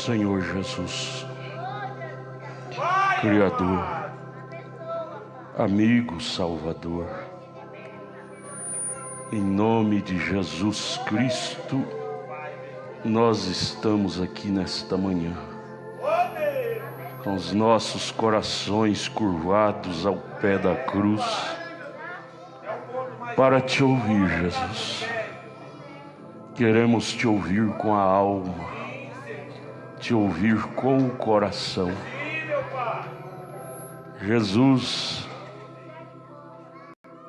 Senhor Jesus, Criador, amigo Salvador, em nome de Jesus Cristo, nós estamos aqui nesta manhã, com os nossos corações curvados ao pé da cruz, para te ouvir, Jesus. Queremos te ouvir com a alma, te ouvir com o coração. Jesus,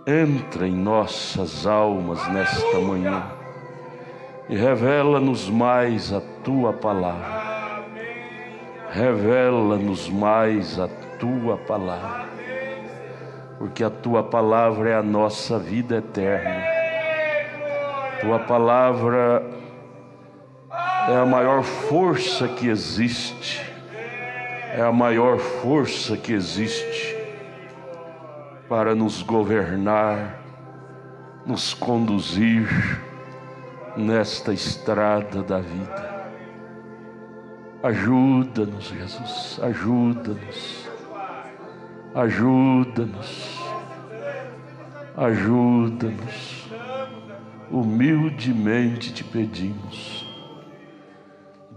entra em nossas almas nesta manhã e revela-nos mais a tua palavra. Revela-nos mais a tua palavra, porque a tua palavra é a nossa vida eterna. Tua palavra é a maior força que existe, é a maior força que existe para nos governar, nos conduzir nesta estrada da vida. Ajuda-nos, Jesus, ajuda-nos, ajuda-nos, ajuda-nos. Humildemente te pedimos,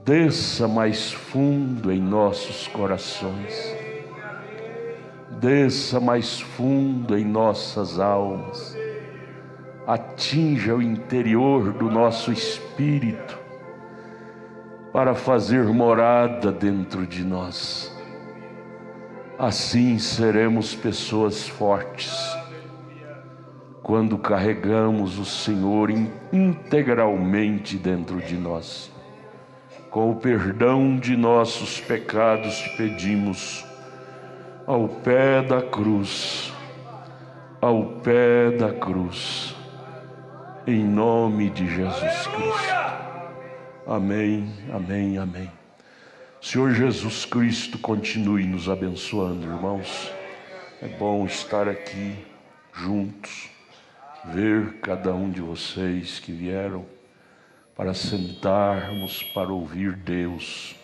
desça mais fundo em nossos corações, desça mais fundo em nossas almas, atinja o interior do nosso espírito, para fazer morada dentro de nós. Assim seremos pessoas fortes, quando carregamos o Senhor integralmente dentro de nós. Com o perdão de nossos pecados te pedimos, ao pé da cruz, ao pé da cruz, em nome de Jesus Cristo. Amém, amém, amém. Senhor Jesus Cristo, continue nos abençoando, irmãos. É bom estar aqui juntos, ver cada um de vocês que vieram para sentarmos para ouvir Deus.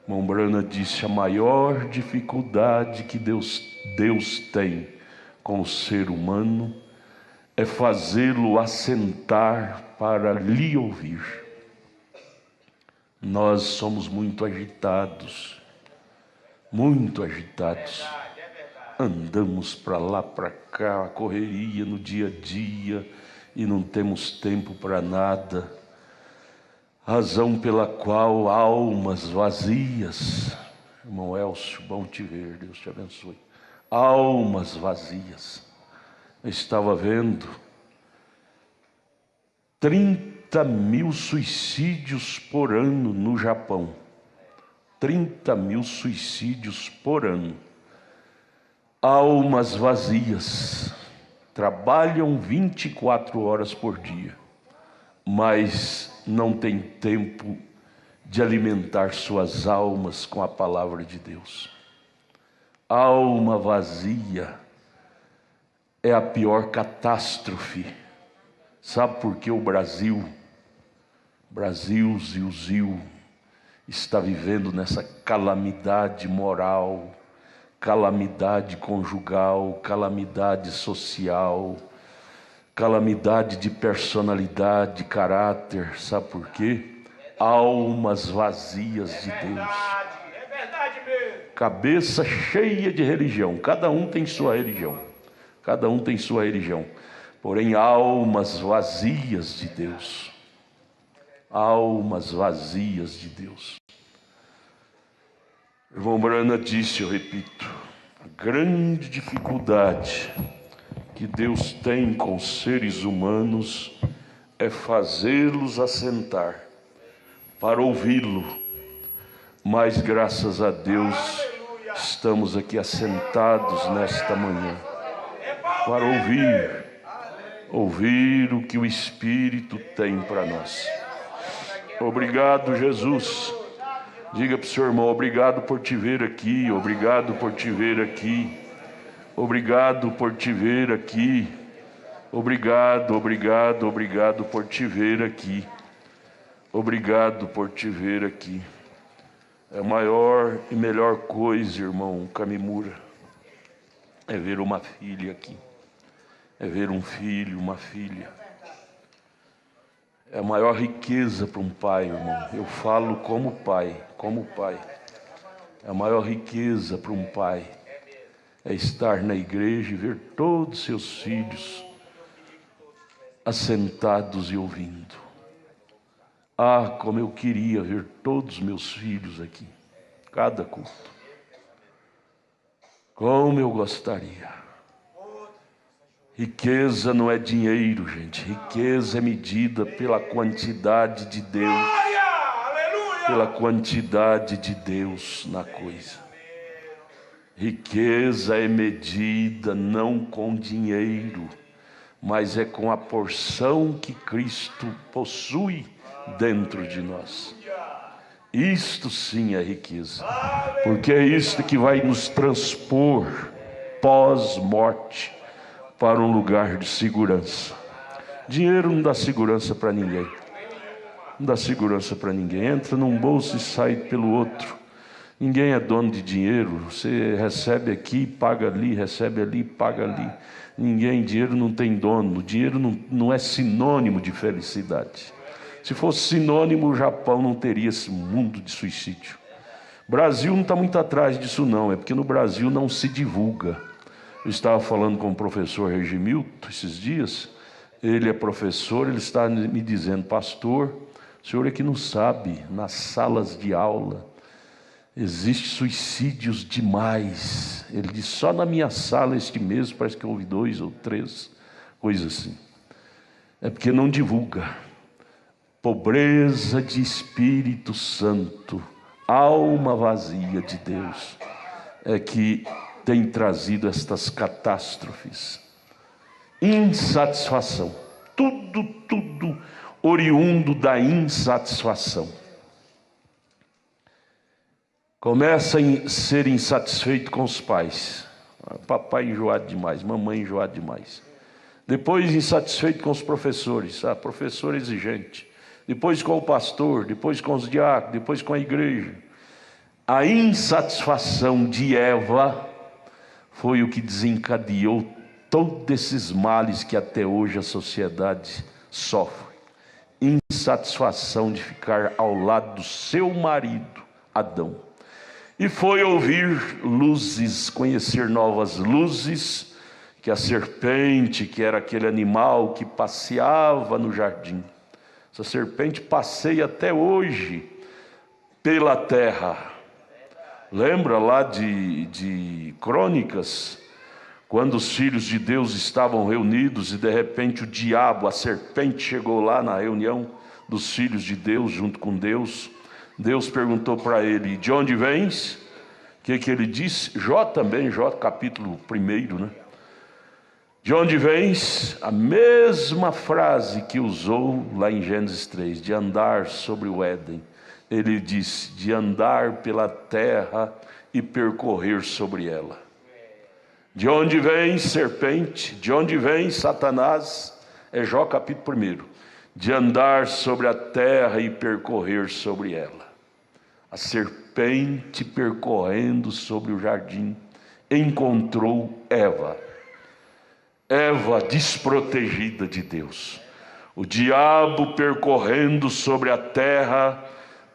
Irmão Brana disse: a maior dificuldade que Deus tem com o ser humano é fazê-lo assentar para lhe ouvir. Nós somos muito agitados, andamos para lá, para cá, correria no dia a dia, e não temos tempo para nada. Razão pela qual almas vazias, irmão Elcio, bom te ver, Deus te abençoe. Almas vazias. Eu estava vendo 30 mil suicídios por ano no Japão. 30 mil suicídios por ano. Almas vazias, trabalham 24 horas por dia, mas não tem tempo de alimentar suas almas com a palavra de Deus. Alma vazia é a pior catástrofe. Sabe por que o Brasil, Zil, está vivendo nessa calamidade moral, calamidade conjugal, calamidade social, calamidade de personalidade, caráter? Sabe por quê? Almas vazias de Deus. É verdade mesmo. Cabeça cheia de religião, cada um tem sua religião, porém almas vazias de Deus. Almas vazias de Deus. Irmão Brana disse, eu repito, a grande dificuldade que Deus tem com os seres humanos é fazê-los assentar para ouvi-lo. Mas graças a Deus estamos aqui assentados nesta manhã para ouvir o que o Espírito tem para nós. Obrigado, Jesus. Diga para o seu irmão: obrigado por te ver aqui, obrigado por te ver aqui, obrigado por te ver aqui, obrigado por te ver aqui, obrigado por te ver aqui. É a maior e melhor coisa, irmão Kamimura, é ver uma filha aqui, é ver um filho, uma filha. É a maior riqueza para um pai, irmão. Eu falo como pai, como pai. É a maior riqueza para um pai é estar na igreja e ver todos os seus filhos assentados e ouvindo. Ah, como eu queria ver todos os meus filhos aqui, cada culto. Como eu gostaria. Riqueza não é dinheiro, gente. Riqueza é medida pela quantidade de Deus. Pela quantidade de Deus na coisa. Riqueza é medida não com dinheiro, mas é com a porção que Cristo possui dentro de nós. Isto sim é riqueza, porque é isto que vai nos transpor pós-morte para um lugar de segurança. Dinheiro não dá segurança para ninguém. Não dá segurança para ninguém. Entra num bolso e sai pelo outro. Ninguém é dono de dinheiro. Você recebe aqui, paga ali, recebe ali, paga ali. Dinheiro não tem dono. Dinheiro não é sinônimo de felicidade. Se fosse sinônimo, o Japão não teria esse mundo de suicídio. O Brasil não está muito atrás disso não, é porque no Brasil não se divulga. Eu estava falando com o professor Regimilton esses dias, ele é professor, ele está me dizendo, pastor, o senhor é que não sabe, nas salas de aula, existem suicídios demais. Ele disse, só na minha sala este mês, parece que houve 2 ou 3, coisa assim. É porque não divulga. Pobreza de Espírito Santo, alma vazia de Deus, é que tem trazido estas catástrofes. Insatisfação, tudo oriundo da insatisfação. Começa a ser insatisfeito com os pais. Papai enjoado demais, mamãe enjoada demais. Depois insatisfeito com os professores, professor exigente. Depois com o pastor, depois com os diáconos, depois com a igreja. A insatisfação de Eva foi o que desencadeou todos esses males que até hoje a sociedade sofre. Insatisfação de ficar ao lado do seu marido, Adão. E foi ouvir luzes, conhecer novas luzes, que a serpente, que era aquele animal que passeava no jardim. Essa serpente passeia até hoje pela terra. Lembra lá de Crônicas, quando os filhos de Deus estavam reunidos e de repente o diabo, a serpente, chegou lá na reunião dos filhos de Deus junto com Deus. Deus perguntou para ele, de onde vens? O que ele disse? Jó também, Jó capítulo 1, né? De onde vens? A mesma frase que usou lá em Gênesis 3, de andar sobre o Éden. Ele disse, de andar pela terra e percorrer sobre ela. De onde vem serpente? De onde vem Satanás? É Jó capítulo 1. De andar sobre a terra e percorrer sobre ela. A serpente percorrendo sobre o jardim encontrou Eva. Eva desprotegida de Deus. O diabo percorrendo sobre a terra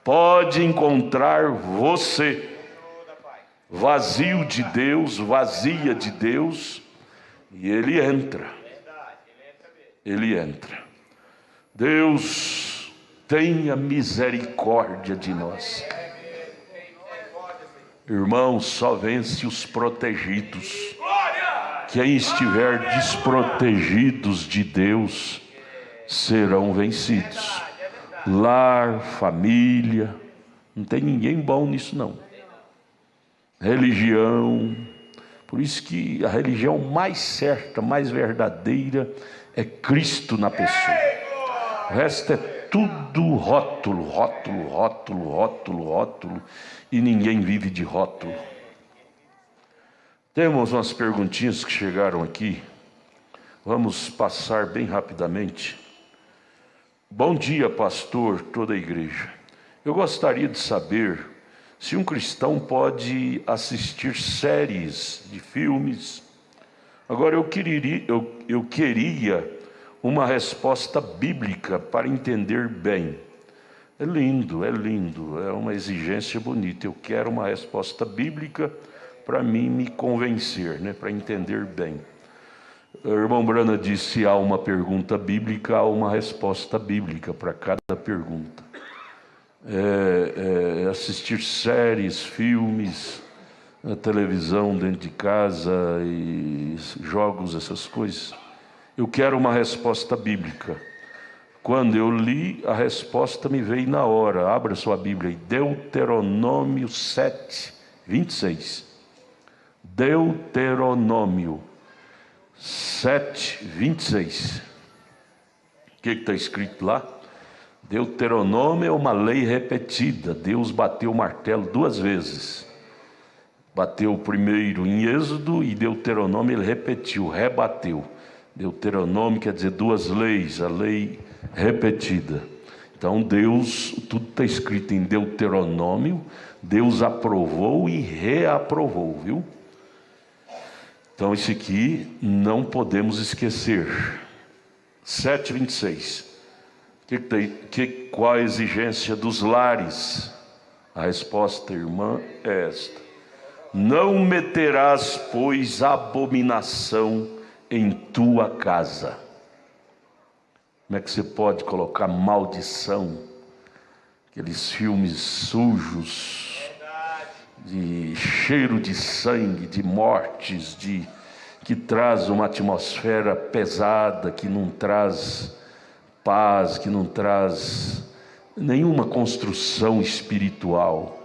pode encontrar você vazio de Deus, vazia de Deus, e ele entra. Ele entra. Deus tenha misericórdia de nós. Irmãos, só vence os protegidos. Quem estiver desprotegidos de Deus serão vencidos. Lar, família, não tem ninguém bom nisso não. Religião, por isso que a religião mais certa, mais verdadeira é Cristo na pessoa. O resto é tudo rótulo, rótulo, rótulo, rótulo, rótulo, e ninguém vive de rótulo. Temos umas perguntinhas que chegaram aqui, vamos passar bem rapidamente. Bom dia, pastor, toda a igreja. Eu gostaria de saber se um cristão pode assistir séries de filmes. Agora eu queria uma resposta bíblica para entender bem. É lindo, é uma exigência bonita. Eu quero uma resposta bíblica para mim me convencer, para entender bem. O irmão Brana disse: há uma pergunta bíblica, há uma resposta bíblica para cada pergunta. Assistir séries, filmes, a televisão dentro de casa e jogos, essas coisas. Eu quero uma resposta bíblica. Quando eu li, a resposta me veio na hora. Abra sua Bíblia aí, Deuteronômio 7, 26. Deuteronômio 7, 26. O que está escrito lá? Deuteronômio é uma lei repetida. Deus bateu o martelo 2 vezes. Bateu primeiro em Êxodo e Deuteronômio ele repetiu, rebateu. Deuteronômio quer dizer 2 leis, a lei repetida. Então Deus, tudo está escrito em Deuteronômio, Deus aprovou e reaprovou, viu? Então isso aqui não podemos esquecer. 7:26. Qual a exigência dos lares? A resposta, irmã, é esta: não meterás, pois, abominação em tua casa. Como é que você pode colocar maldição? Aqueles filmes sujos, de cheiro de sangue, de mortes, que traz uma atmosfera pesada, que não traz paz, que não traz nenhuma construção espiritual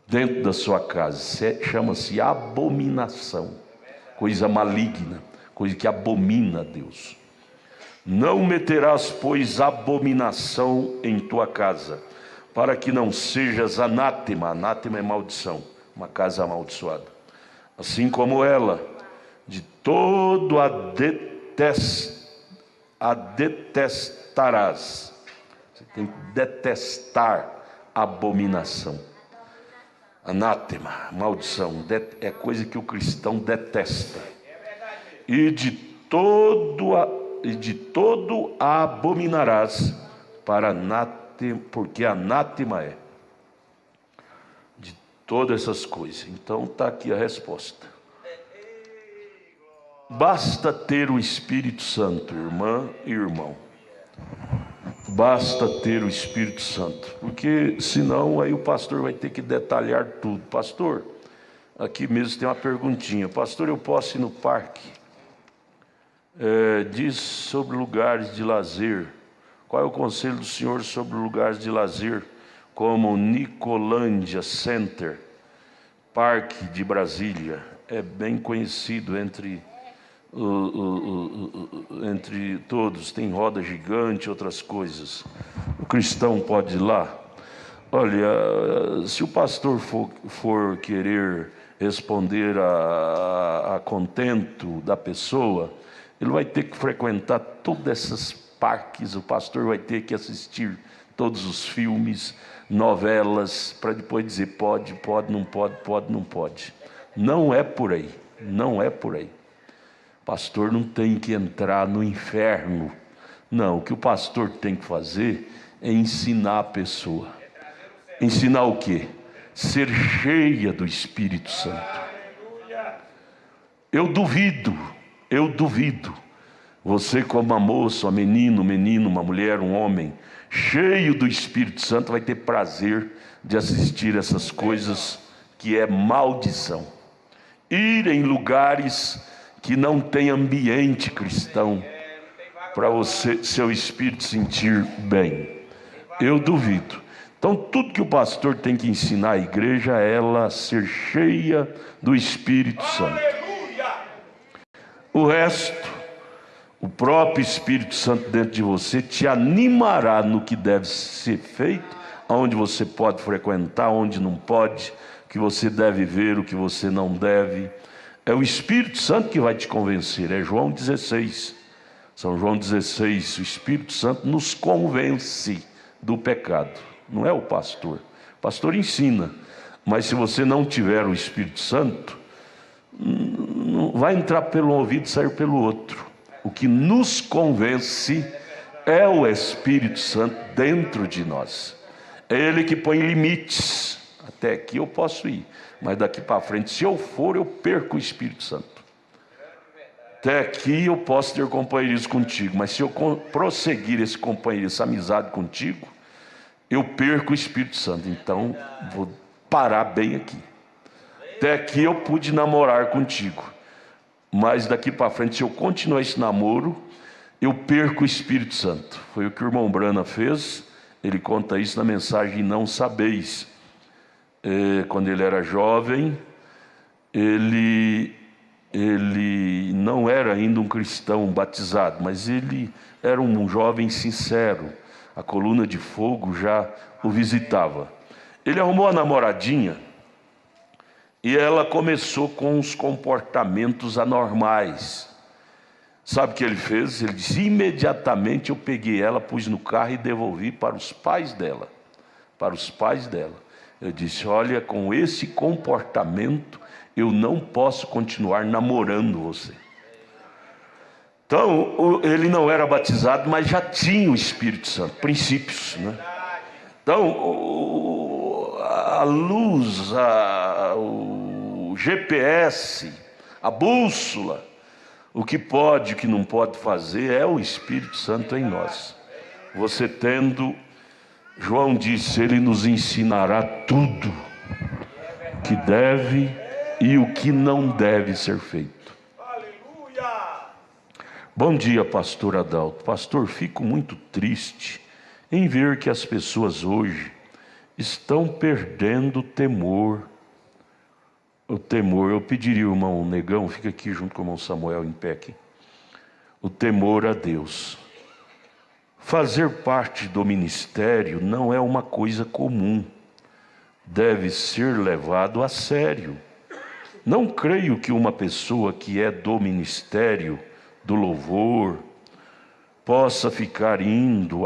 dentro da sua casa. Chama-se abominação, coisa maligna, coisa que abomina a Deus. Não meterás, pois, abominação em tua casa, para que não sejas anátema. Anátema é maldição, uma casa amaldiçoada. Assim como ela, de todo a detestarás. Você tem que detestar a abominação. Anátema, maldição, é coisa que o cristão detesta. E de todo a abominarás, porque anátema é de todas essas coisas. Então está aqui a resposta. Basta ter o Espírito Santo, irmã e irmão. Basta ter o Espírito Santo, porque senão aí o pastor vai ter que detalhar tudo. Pastor, aqui mesmo tem uma perguntinha. Pastor, eu posso ir no parque? Diz sobre lugares de lazer. Qual é o conselho do senhor sobre lugares de lazer, como Nicolândia Center, Parque de Brasília? É bem conhecido entre todos, tem roda gigante, outras coisas. O cristão pode ir lá? Olha, se o pastor for querer responder a contento da pessoa, ele vai ter que frequentar todos esses parques, o pastor vai ter que assistir todos os filmes, novelas, para depois dizer pode, não pode. Não é por aí, não é por aí. Pastor não tem que entrar no inferno. Não, o que o pastor tem que fazer é ensinar a pessoa. Ensinar o quê? Ser cheia do Espírito Santo. Eu duvido, você como uma moça, um menino, uma mulher, um homem, cheio do Espírito Santo, vai ter prazer de assistir essas coisas que é maldição. Ir em lugares que não tem ambiente cristão, para seu espírito sentir bem. Eu duvido. Então tudo que o pastor tem que ensinar à igreja é ela ser cheia do Espírito Santo. O resto, o próprio Espírito Santo dentro de você te animará no que deve ser feito, aonde você pode frequentar, onde não pode, o que você deve ver, o que você não deve. É o Espírito Santo que vai te convencer. É João 16. São João 16. O Espírito Santo nos convence do pecado. Não é o pastor. O pastor ensina, mas se você não tiver o Espírito Santo, não vai entrar pelo ouvido e sair pelo outro. O que nos convence é o Espírito Santo dentro de nós. É Ele que põe limites. Até aqui eu posso ir, mas daqui para frente, se eu for, eu perco o Espírito Santo. Até aqui eu posso ter companheirismo contigo, mas se eu prosseguir esse companheirismo, essa amizade contigo, eu perco o Espírito Santo. Então vou parar bem aqui. Até aqui eu pude namorar contigo, mas daqui para frente, se eu continuar esse namoro, eu perco o Espírito Santo. Foi o que o irmão Brana fez. Ele conta isso na mensagem Não Sabeis. Quando ele era jovem, ele não era ainda um cristão batizado, mas ele era um jovem sincero. A coluna de fogo já o visitava. Ele arrumou a namoradinha e ela começou com os comportamentos anormais. Sabe o que ele fez? Ele disse: imediatamente eu peguei ela, pus no carro e devolvi para os pais dela. Para os pais dela. Eu disse: olha, com esse comportamento eu não posso continuar namorando você. Então, ele não era batizado, mas já tinha o Espírito Santo, princípios, né? Então, a luz, o GPS, a bússola, o que pode e o que não pode fazer é o Espírito Santo em nós. Você tendo, João disse, ele nos ensinará tudo que deve e o que não deve ser feito. Aleluia! Bom dia, pastor Adalto. Pastor, fico muito triste em ver que as pessoas hoje estão perdendo o temor. O temor, eu pediria ao irmão Negão, fica aqui junto com o irmão Samuel em pé aqui. O temor a Deus. Fazer parte do ministério não é uma coisa comum. Deve ser levado a sério. Não creio que uma pessoa que é do ministério, do louvor, possa ficar indo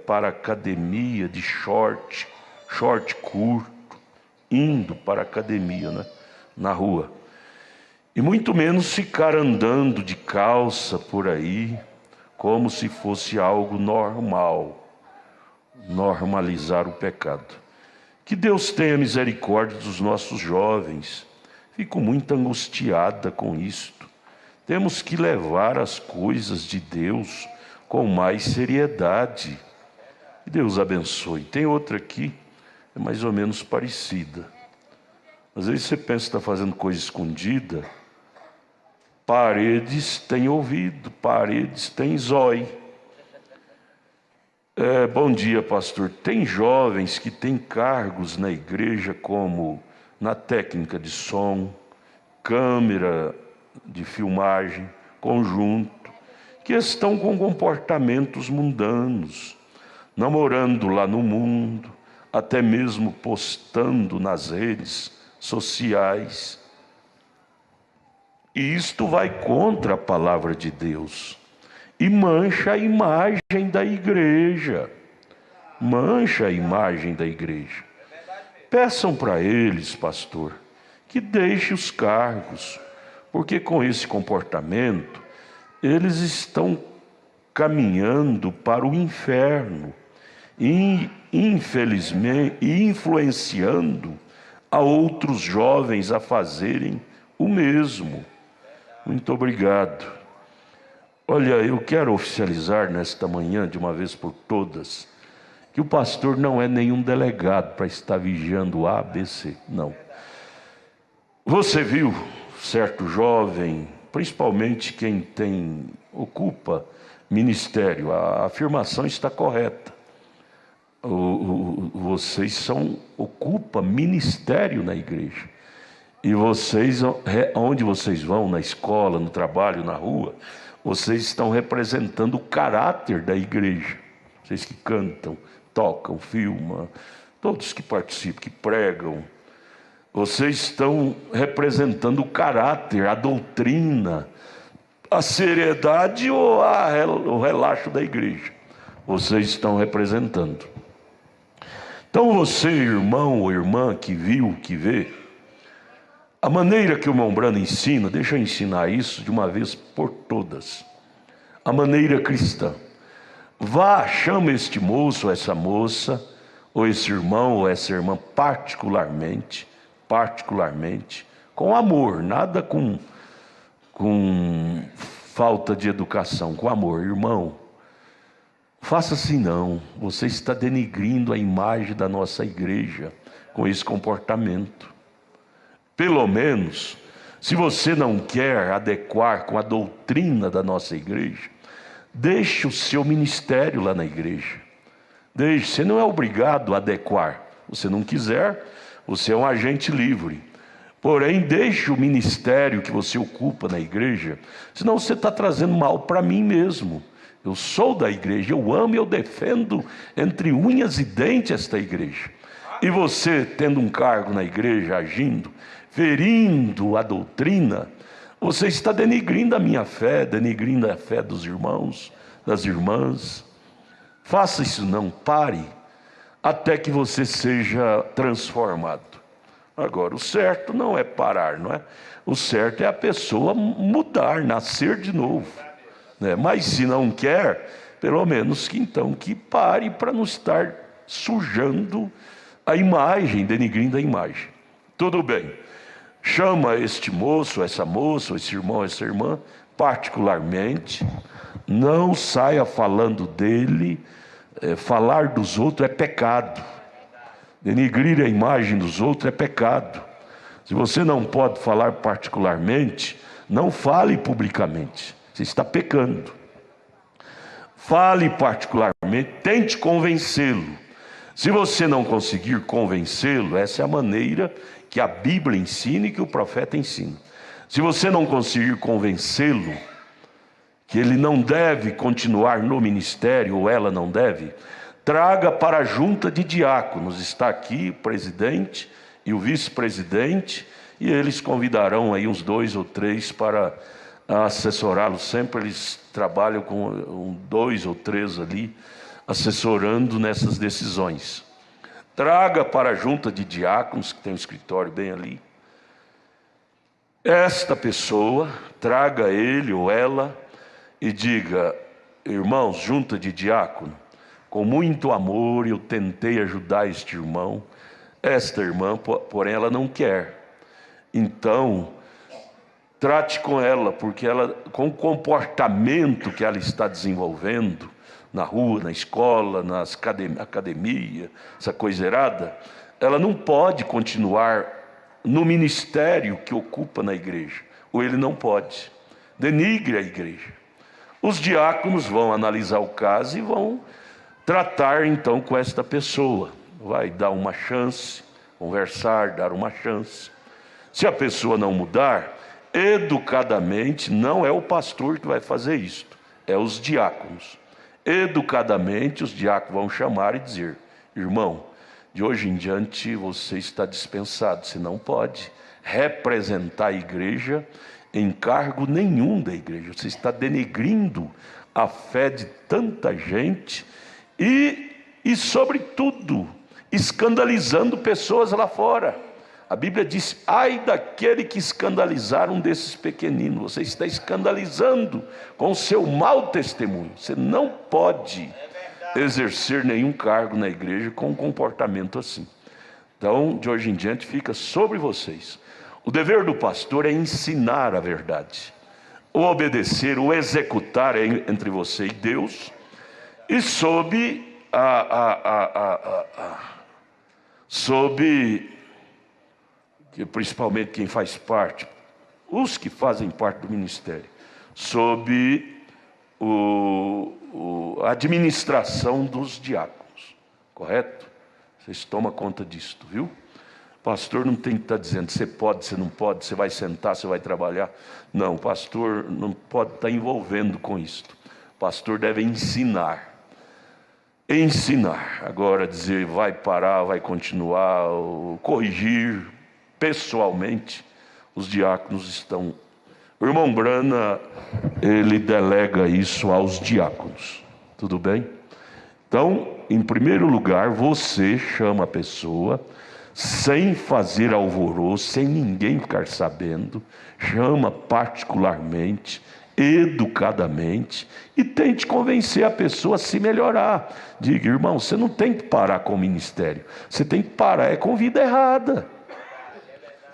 para a academia de short curto, indo para a academia, né, na rua. E muito menos ficar andando de calça por aí, como se fosse algo normal, normalizar o pecado. Que Deus tenha misericórdia dos nossos jovens. Fico muito angustiada com isto. Temos que levar as coisas de Deus com mais seriedade. Que Deus abençoe. Tem outra aqui, é mais ou menos parecida. Às vezes você pensa que está fazendo coisa escondida. Paredes têm ouvido, paredes têm zóio. Bom dia, pastor. Tem jovens que têm cargos na igreja, como na técnica de som, câmera de filmagem, conjunto, que estão com comportamentos mundanos, namorando lá no mundo, até mesmo postando nas redes sociais. E isto vai contra a palavra de Deus. E mancha a imagem da igreja. Mancha a imagem da igreja. Peçam para eles, pastor, que deixe os cargos, porque com esse comportamento, eles estão caminhando para o inferno e, infelizmente, influenciando a outros jovens a fazerem o mesmo. Muito obrigado. Olha, eu quero oficializar nesta manhã, de uma vez por todas, que o pastor não é nenhum delegado para estar vigiando o ABC, não. Você viu certo jovem, principalmente quem ocupa ministério, a afirmação está correta. Vocês ocupam ministério na igreja. E vocês, onde vocês vão, na escola, no trabalho, na rua, vocês estão representando o caráter da igreja. Vocês que cantam, tocam, filmam, todos que participam, que pregam. Vocês estão representando o caráter, a doutrina, a seriedade ou o relaxo da igreja. Vocês estão representando. Então você, irmão ou irmã que viu, que vê, a maneira que o irmão Brano ensina, deixa eu ensinar isso de uma vez por todas. A maneira cristã. Vá, chama este moço ou essa moça, ou esse irmão ou essa irmã, particularmente, com amor, nada com falta de educação, com amor. Irmão, faça assim não, você está denigrindo a imagem da nossa igreja com esse comportamento. Pelo menos, se você não quer adequar com a doutrina da nossa igreja, deixe o seu ministério lá na igreja. Deixe, você não é obrigado a adequar. Se você não quiser, você é um agente livre. Porém, deixe o ministério que você ocupa na igreja, senão você está trazendo mal para mim mesmo. Eu sou da igreja, eu amo e eu defendo entre unhas e dentes esta igreja. E você, tendo um cargo na igreja, agindo, ferindo a doutrina, você está denigrindo a minha fé, denigrindo a fé dos irmãos, das irmãs. Faça isso não, pare, até que você seja transformado. Agora, o certo não é parar, não é? O certo é a pessoa mudar, nascer de novo, né? Mas se não quer, pelo menos que pare para não estar sujando a imagem, denigrindo a imagem. Tudo bem. Chama este moço, essa moça, esse irmão, essa irmã, particularmente. Não saia falando dele. Falar dos outros é pecado. Denigrir a imagem dos outros é pecado. Se você não pode falar particularmente, não fale publicamente. Você está pecando. Fale particularmente, tente convencê-lo. Se você não conseguir convencê-lo, essa é a maneira que a Bíblia ensina e que o profeta ensina. Se você não conseguir convencê-lo que ele não deve continuar no ministério, ou ela não deve, traga para a junta de diáconos. Está aqui o presidente e o vice-presidente, e eles convidarão aí uns 2 ou 3 para assessorá-lo. Sempre eles trabalham com 2 ou 3 ali, assessorando nessas decisões. Traga para a junta de diáconos, que tem um escritório bem ali, esta pessoa, traga ele ou ela e diga: irmãos, junta de diácono, com muito amor eu tentei ajudar este irmão, esta irmã, porém ela não quer. Então, trate com ela, porque ela, com o comportamento que ela está desenvolvendo, na rua, na escola, nas academia, essa coisa errada, ela não pode continuar no ministério que ocupa na igreja, ou ele não pode. Denigre a igreja. Os diáconos vão analisar o caso e vão tratar então com esta pessoa. Vai dar uma chance, conversar, dar uma chance. Se a pessoa não mudar, educadamente, não é o pastor que vai fazer isto, é os diáconos. Educadamente, os diáconos vão chamar e dizer: irmão, de hoje em diante você está dispensado, você não pode representar a igreja em cargo nenhum da igreja, você está denegrindo a fé de tanta gente e sobretudo, escandalizando pessoas lá fora. A Bíblia diz: ai daquele que escandalizar um desses pequeninos. Você está escandalizando com o seu mau testemunho. Você não pode exercer nenhum cargo na igreja com um comportamento assim. Então, de hoje em diante, fica sobre vocês. O dever do pastor é ensinar a verdade. O obedecer, o executar é entre você e Deus. E sob que principalmente quem faz parte, os que fazem parte do ministério, sob a administração dos diáconos, correto? Vocês tomam conta disto, viu? O pastor não tem que estar dizendo: você pode, você não pode, você vai sentar, você vai trabalhar. Não, o pastor não pode estar envolvendo com isto. O pastor deve ensinar. Agora dizer vai parar, vai continuar, corrigir pessoalmente, os diáconos estão. O irmão Brana, ele delega isso aos diáconos, tudo bem? Então, em primeiro lugar, você chama a pessoa, sem fazer alvoroço, sem ninguém ficar sabendo, chama particularmente, educadamente, e tente convencer a pessoa a se melhorar. Diga: irmão, você não tem que parar com o ministério, você tem que parar com vida errada.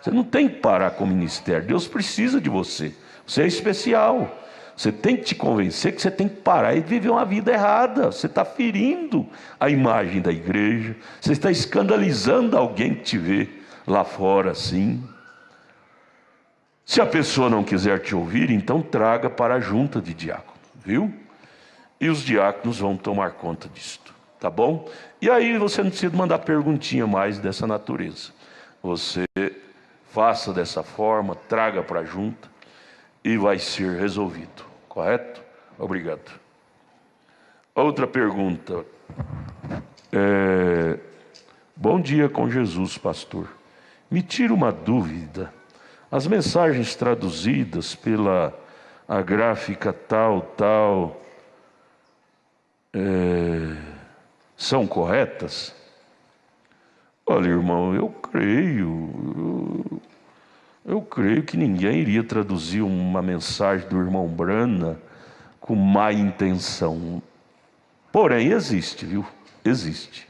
Você não tem que parar com o ministério, Deus precisa de você, você é especial. Você tem que te convencer que você tem que parar e viver uma vida errada. Você está ferindo a imagem da igreja, você está escandalizando alguém que te vê lá fora assim. Se a pessoa não quiser te ouvir, então traga para a junta de diáconos, viu? E os diáconos vão tomar conta disto, tá bom? E aí você não precisa mandar perguntinha mais dessa natureza. Você faça dessa forma, traga para a junta e vai ser resolvido. Correto? Obrigado. Outra pergunta. Bom dia com Jesus, pastor. Me tira uma dúvida. As mensagens traduzidas pela a gráfica tal, são corretas? Olha, irmão, eu creio que ninguém iria traduzir uma mensagem do irmão Brana com má intenção. Porém existe, viu? Existe.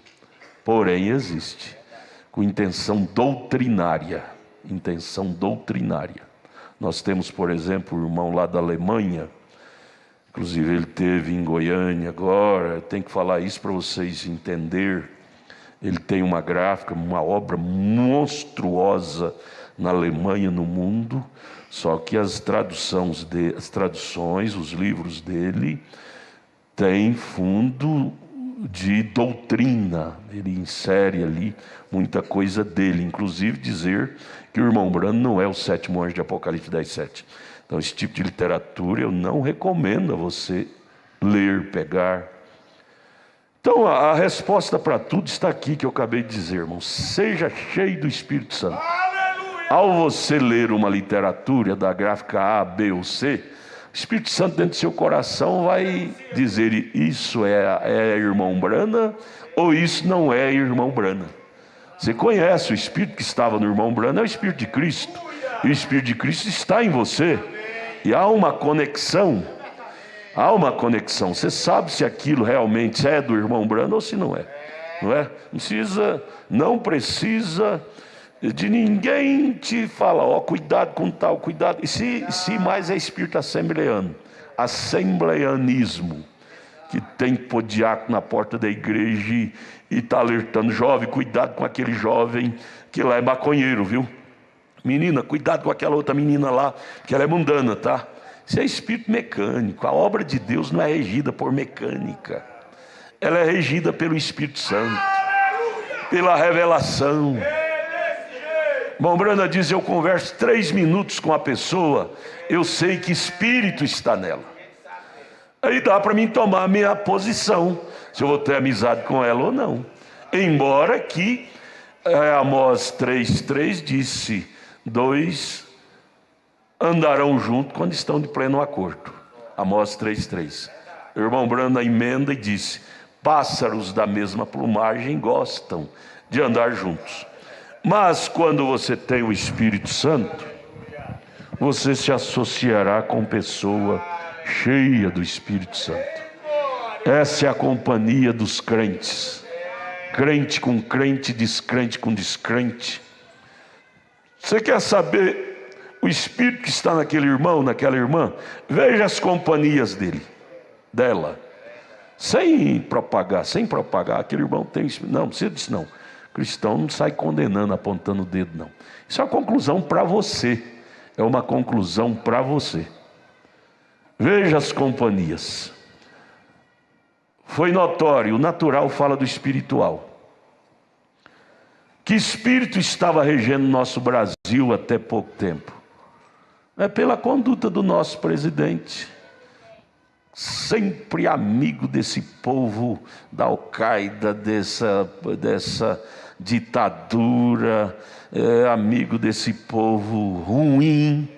Porém existe. Com intenção doutrinária. Intenção doutrinária. Nós temos, por exemplo, o irmão lá da Alemanha. Inclusive ele esteve em Goiânia agora. Tem que falar isso para vocês entenderem. Ele tem uma gráfica, uma obra monstruosa na Alemanha, no mundo, só que as traduções, os livros dele, têm fundo de doutrina. Ele insere ali muita coisa dele, inclusive dizer que o irmão Brano não é o sétimo anjo de Apocalipse 10:7. Então esse tipo de literatura eu não recomendo a você ler, pegar. Então a resposta para tudo está aqui que eu acabei de dizer, irmão. Seja cheio do Espírito Santo. Ao você ler uma literatura da gráfica A, B ou C, o Espírito Santo dentro do seu coração vai dizer: isso é irmão Brana, ou isso não é irmão Brana. Você conhece o Espírito que estava no irmão Brana, é o Espírito de Cristo. E o Espírito de Cristo está em você. E há uma conexão. Há uma conexão. Você sabe se aquilo realmente é do irmão Brana ou se não é. Não é? Não precisa de ninguém te falar: ó, cuidado com tal, cuidado. E se mais é espírito assembleano, assembleanismo, que tem que pôr diácono na porta da igreja e está alertando: jovem, cuidado com aquele jovem que lá é maconheiro, viu? Menina, cuidado com aquela outra menina lá, que ela é mundana, tá? Isso é espírito mecânico. A obra de Deus não é regida por mecânica, ela é regida pelo Espírito Santo, pela revelação. Irmão Brana diz: eu converso 3 minutos com a pessoa, eu sei que espírito está nela. Aí dá para mim tomar a minha posição, se eu vou ter amizade com ela ou não. Embora que Amós 3:3 disse: 2 andarão juntos quando estão de pleno acordo. Amós 3:3. O irmão Brana emenda e disse: pássaros da mesma plumagem gostam de andar juntos. Mas quando você tem o Espírito Santo, você se associará com pessoa cheia do Espírito Santo. Essa é a companhia dos crentes. Crente com crente, descrente com descrente. Você quer saber o Espírito que está naquele irmão, naquela irmã? Veja as companhias dela. Sem propagar. Aquele irmão tem Espírito. Não precisa disso não. Cristão não sai condenando, apontando o dedo, não. Isso é uma conclusão para você. É uma conclusão para você. Veja as companhias. Foi notório, o natural fala do espiritual. Que espírito estava regendo nosso Brasil até pouco tempo? É pela conduta do nosso presidente. Sempre amigo desse povo da Al-Qaeda, dessa ditadura, amigo desse povo ruim,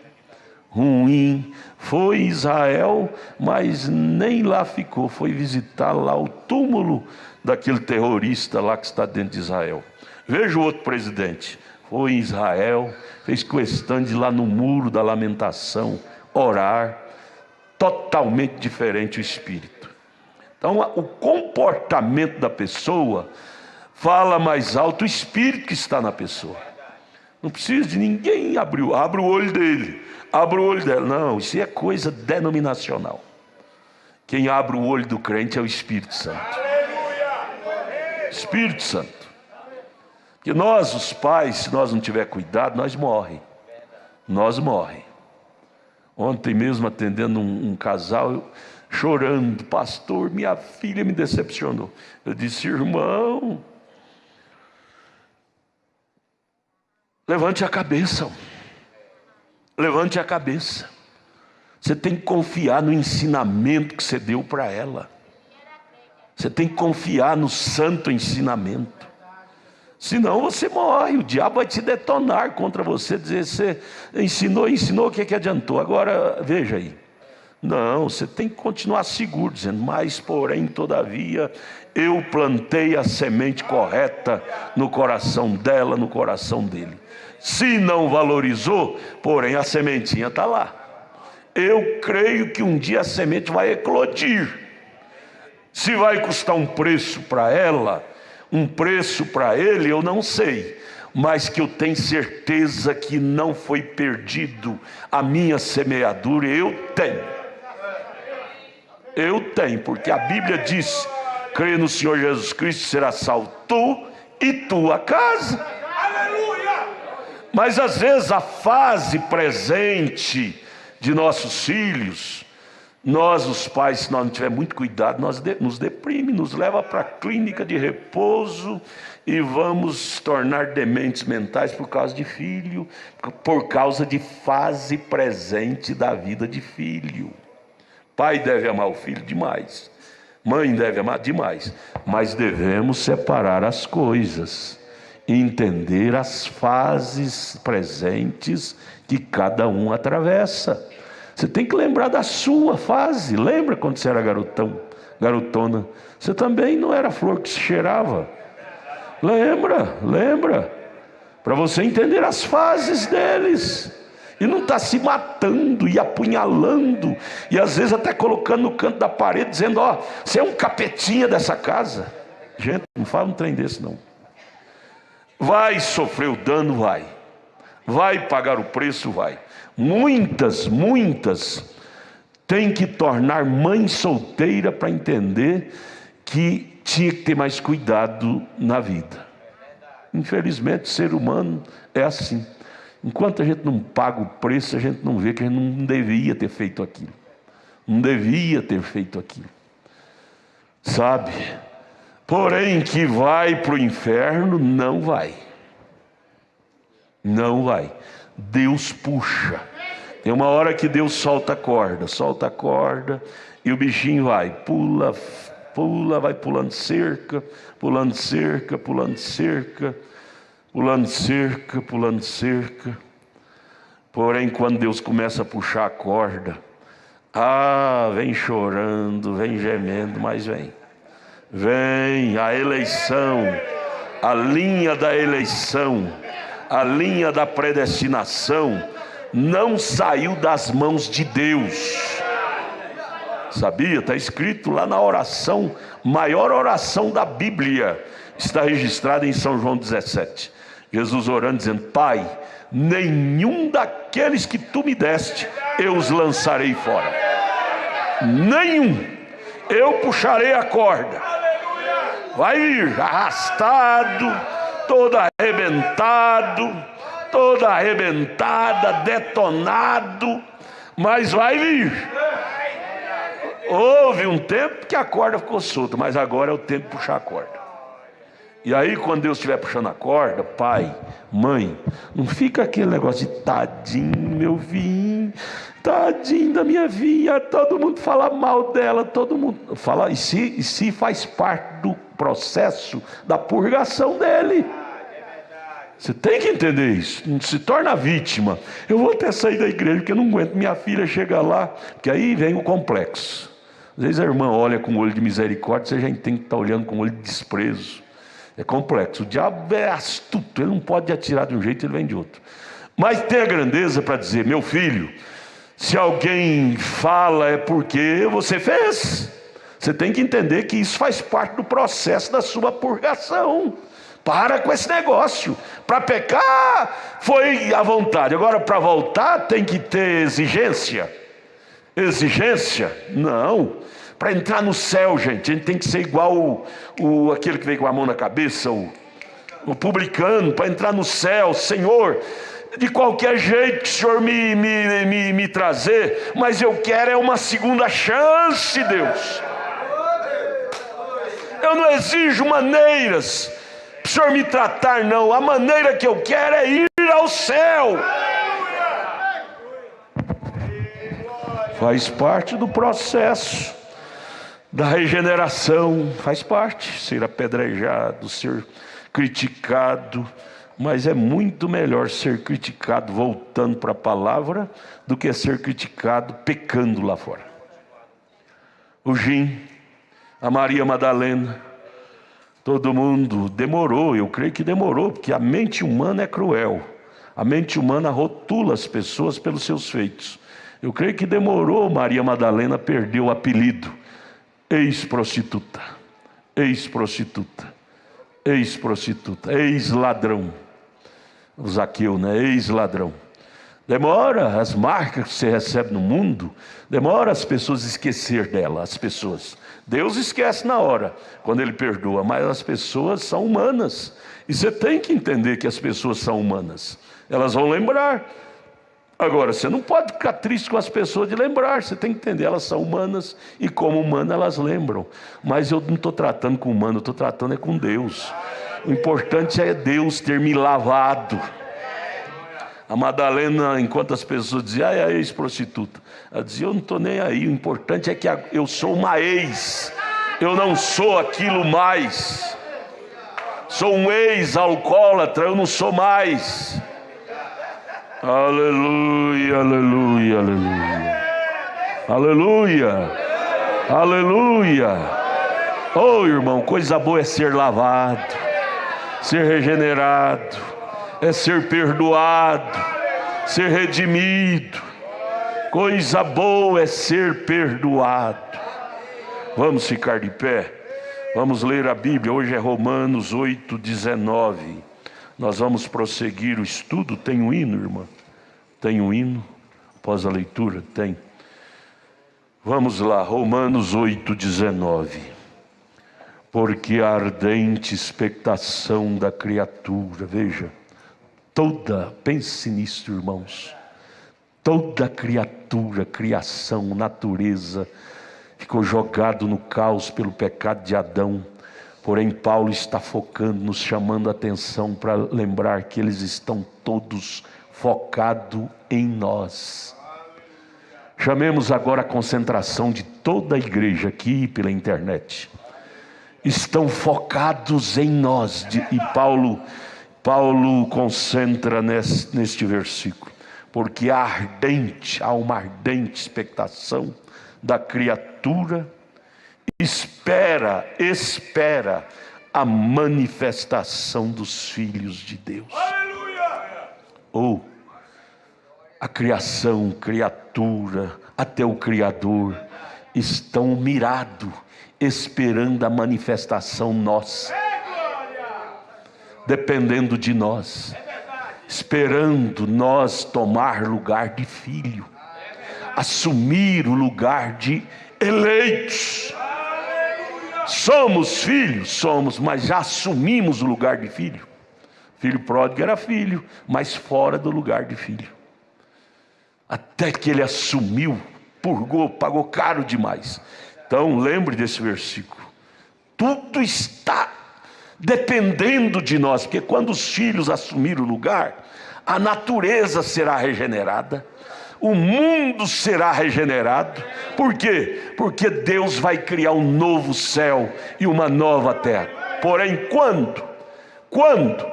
ruim. Foi Israel, mas nem lá ficou. Foi visitar lá o túmulo daquele terrorista lá que está dentro de Israel. Veja o outro presidente. Foi em Israel, fez questão de ir lá no muro da lamentação, orar. Totalmente diferente o espírito. Então, o comportamento da pessoa fala mais alto o espírito que está na pessoa. Não precisa de ninguém abrir o olho dele, abre o olho dela. Não, isso é coisa denominacional. Quem abre o olho do crente é o Espírito Santo. Espírito Santo. Porque nós, os pais, se nós não tiver cuidado, nós morremos. Nós morremos. Ontem mesmo atendendo um casal, chorando: pastor, minha filha me decepcionou. Eu disse: irmão, levante a cabeça. Levante a cabeça. Você tem que confiar no ensinamento que você deu para ela. Você tem que confiar no santo ensinamento. Senão você morre, o diabo vai te detonar contra você, dizer: você ensinou, o que adiantou? Agora, veja aí. Não, você tem que continuar seguro, dizendo: mas porém, todavia, eu plantei a semente correta no coração dela, no coração dele. Se não valorizou, porém a sementinha está lá. Eu creio que um dia a semente vai eclodir. Se vai custar um preço para ela, um preço para ele, eu não sei, mas que eu tenho certeza que não foi perdido a minha semeadura. Eu tenho, porque a Bíblia diz: crê no Senhor Jesus Cristo, será salvo tu e tua casa. Aleluia! Mas às vezes a fase presente de nossos filhos, nós, os pais, se nós não tivermos muito cuidado, nos deprime, nos leva para a clínica de repouso e vamos tornar dementes mentais por causa de filho, por causa de fase presente da vida de filho. Pai deve amar o filho demais, mãe deve amar demais, mas devemos separar as coisas, entender as fases presentes que cada um atravessa. Você tem que lembrar da sua fase. Lembra quando você era garotona? Você também não era flor que se cheirava. Lembra. Para você entender as fases deles. E não está se matando e apunhalando. E às vezes até colocando no canto da parede, dizendo: ó, você é um capetinha dessa casa. Gente, não fala um trem desse não. Vai sofrer o dano, vai. Vai pagar o preço, vai. Muitas têm que tornar mãe solteira para entender que tinha que ter mais cuidado na vida. Infelizmente, o ser humano é assim. Enquanto a gente não paga o preço, a gente não vê que a gente não devia ter feito aquilo. Não devia ter feito aquilo. Sabe? Porém, que vai para o inferno, não vai. Não vai. Deus puxa. Tem uma hora que Deus solta a corda, e o bichinho vai, pula, vai pulando cerca, pulando cerca. Porém, quando Deus começa a puxar a corda, vem chorando, vem gemendo, mas vem a eleição, a linha da eleição, a linha da predestinação não saiu das mãos de Deus. Sabia? Está escrito lá na oração, maior oração da Bíblia, está registrada em São João 17. Jesus orando, dizendo: Pai, nenhum daqueles que tu me deste, eu os lançarei fora. Nenhum. Eu puxarei a corda. Vai vir arrastado, todo arrebentado, toda arrebentada, detonado, mas vai vir. Houve um tempo que a corda ficou solta, mas agora é o tempo de puxar a corda. E aí, quando Deus estiver puxando a corda, pai, mãe, não fica aquele negócio de tadinho, meu vinho, tadinho da minha vinha, todo mundo fala mal dela, todo mundo fala, e se faz parte do processo da purgação dele. Você tem que entender isso. Não se torna vítima. Eu vou até sair da igreja porque eu não aguento minha filha chegar lá. Porque aí vem o complexo. Às vezes a irmã olha com olho de misericórdia, você já tem que estar olhando com olho de desprezo. É complexo. O diabo é astuto. Ele não pode atirar de um jeito, ele vem de outro. Mas tem a grandeza para dizer: meu filho, se alguém fala é porque você fez. Você tem que entender que isso faz parte do processo da sua purgação. Para com esse negócio. Para pecar foi à vontade. Agora para voltar tem que ter exigência. Exigência? Não. Para entrar no céu, gente, a gente tem que ser igual aquele que veio com a mão na cabeça, o publicano. Para entrar no céu: Senhor, de qualquer jeito que o Senhor me trazer, mas eu quero é uma segunda chance, Deus. Eu não exijo maneiras para o Senhor me tratar, não. A maneira que eu quero é ir ao céu. Faz parte do processo da regeneração, faz parte. Ser apedrejado, ser criticado. Mas é muito melhor ser criticado voltando para a palavra do que ser criticado pecando lá fora. O Jim, a Maria Madalena, todo mundo demorou, eu creio que demorou, porque a mente humana é cruel. A mente humana rotula as pessoas pelos seus feitos. Eu creio que demorou. Maria Madalena perdeu o apelido: ex-prostituta, ex-prostituta, ex-prostituta, ex-ladrão. O Zaqueu, né? Ex-ladrão. Demora as marcas que você recebe no mundo, demora as pessoas esquecer dela, as pessoas. Deus esquece na hora, quando Ele perdoa, mas as pessoas são humanas. E você tem que entender que as pessoas são humanas. Elas vão lembrar. Agora, você não pode ficar triste com as pessoas de lembrar. Você tem que entender, elas são humanas e como humanas elas lembram. Mas eu não estou tratando com humano, eu estou tratando com Deus. O importante é Deus ter me lavado. A Madalena, enquanto as pessoas diziam: é a ex-prostituta, ela dizia: eu não estou nem aí, o importante é que eu sou uma ex, eu não sou aquilo mais. Sou um ex-alcoólatra, eu não sou mais. Aleluia, aleluia, aleluia. Aleluia, aleluia. Oh, irmão, coisa boa é ser lavado, ser regenerado, é ser perdoado, ser redimido. Coisa boa é ser perdoado. Vamos ficar de pé, vamos ler a Bíblia. Hoje é Romanos 8:19. Nós vamos prosseguir o estudo. Tem um hino, irmã? Tem um hino? Após a leitura? Tem. Vamos lá, Romanos 8:19. Porque a ardente expectação da criatura, veja, pense nisso, irmãos, toda criatura, criação, natureza, ficou jogado no caos pelo pecado de Adão. Porém, Paulo está focando, nos chamando a atenção para lembrar que eles estão todos focados em nós. Chamemos agora a concentração de toda a igreja aqui pela internet. Estão focados em nós. E Paulo concentra neste versículo. Porque há uma ardente expectação da criatura, espera a manifestação dos filhos de Deus. Ou a criação, criatura, até o Criador estão mirados, esperando a manifestação nossa, dependendo de nós, esperando nós tomar lugar de filho, assumir o lugar de eleitos. Somos filhos? Somos, mas já assumimos o lugar de filho. Filho pródigo era filho, mas fora do lugar de filho. Até que ele assumiu, purgou, pagou caro demais. Então lembre desse versículo. Tudo está dependendo de nós, porque quando os filhos assumirem o lugar, a natureza será regenerada, o mundo será regenerado. Por quê? Porque Deus vai criar um novo céu e uma nova terra. Porém, quando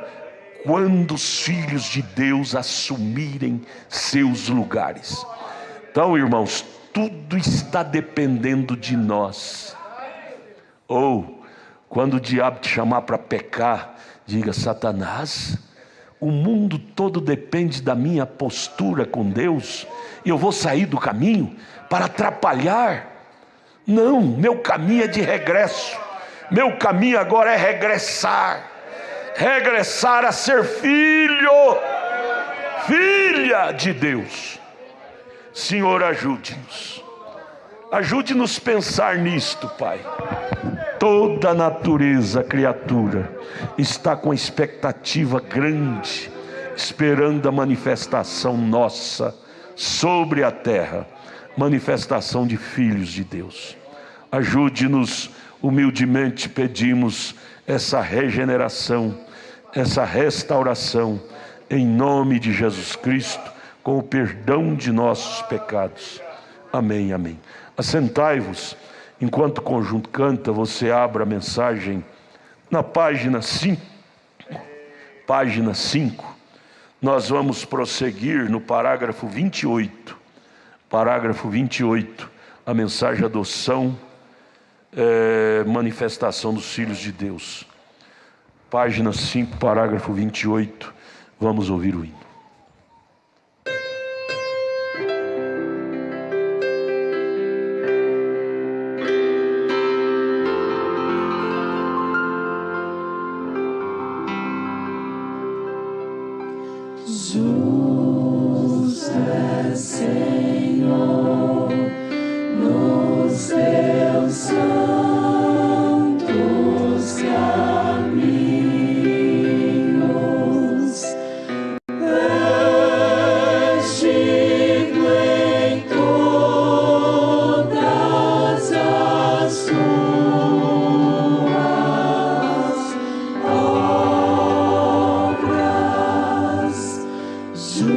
quando os filhos de Deus assumirem seus lugares. Então, irmãos, tudo está dependendo de nós. Ou, quando o diabo te chamar para pecar, diga: Satanás, o mundo todo depende da minha postura com Deus, e eu vou sair do caminho para atrapalhar? Não, meu caminho é de regresso. Meu caminho agora é regressar a ser filho, filha de Deus. Senhor, ajude-nos a pensar nisto, Pai. Toda a natureza, criatura, está com expectativa grande, esperando a manifestação nossa sobre a terra, manifestação de filhos de Deus. Ajude-nos, humildemente pedimos essa regeneração, essa restauração, em nome de Jesus Cristo, com o perdão de nossos pecados. Amém, amém. Assentai-vos. Enquanto o conjunto canta, você abra a mensagem na página 5. Página 5. Nós vamos prosseguir no parágrafo 28. Parágrafo 28. A mensagem adoção, manifestação dos filhos de Deus. Página 5, parágrafo 28. Vamos ouvir o hino. Jesus é Senhor nos teus santos caminhos, és digno em todas as tuas obras. Jesus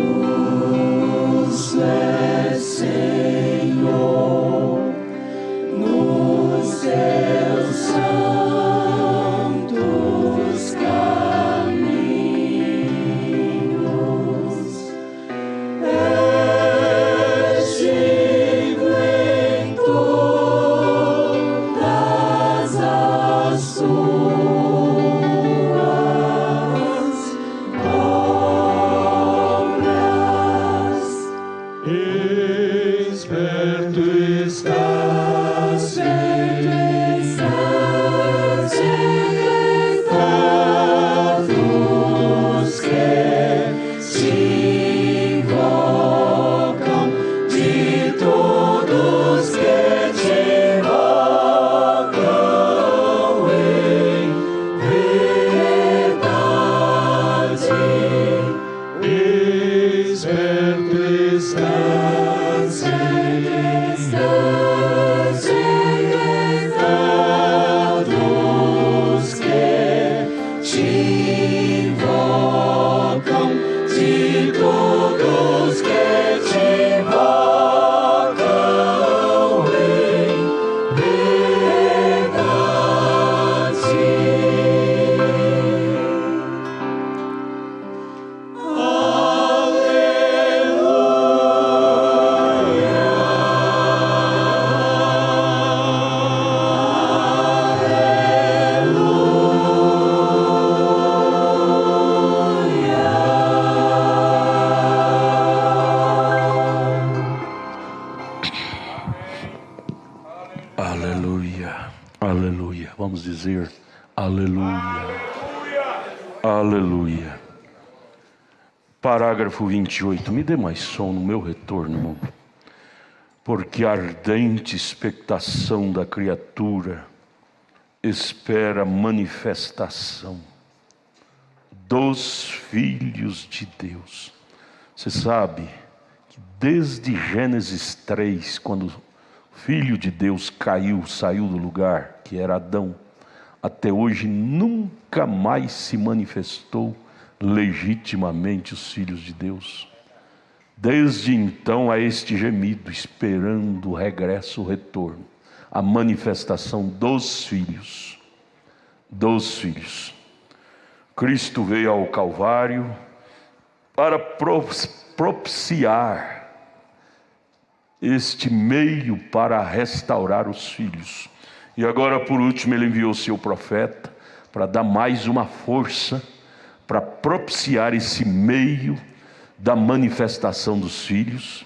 é Senhor nos teus santos caminhos, és digno em todas as tuas obras. Esperto estás em todos que te invocam, de todos que te invocam em verdade. Esperto estás em todos que te invocam, de todos que te invocam em verdade. Aleluia, aleluia. Vamos dizer aleluia, aleluia. Parágrafo 28. Me dê mais som no meu retorno, irmão. Porque a ardente expectação da criatura espera manifestação dos filhos de Deus. Você sabe que desde Gênesis 3, quando o Filho de Deus saiu do lugar, que era Adão, até hoje nunca mais se manifestou legitimamente os filhos de Deus. Desde então há este gemido, esperando o regresso, o retorno, a manifestação dos filhos. Dos filhos. Cristo veio ao Calvário para propiciar este meio para restaurar os filhos. E agora, por último, ele enviou seu profeta para dar mais uma força para propiciar esse meio da manifestação dos filhos.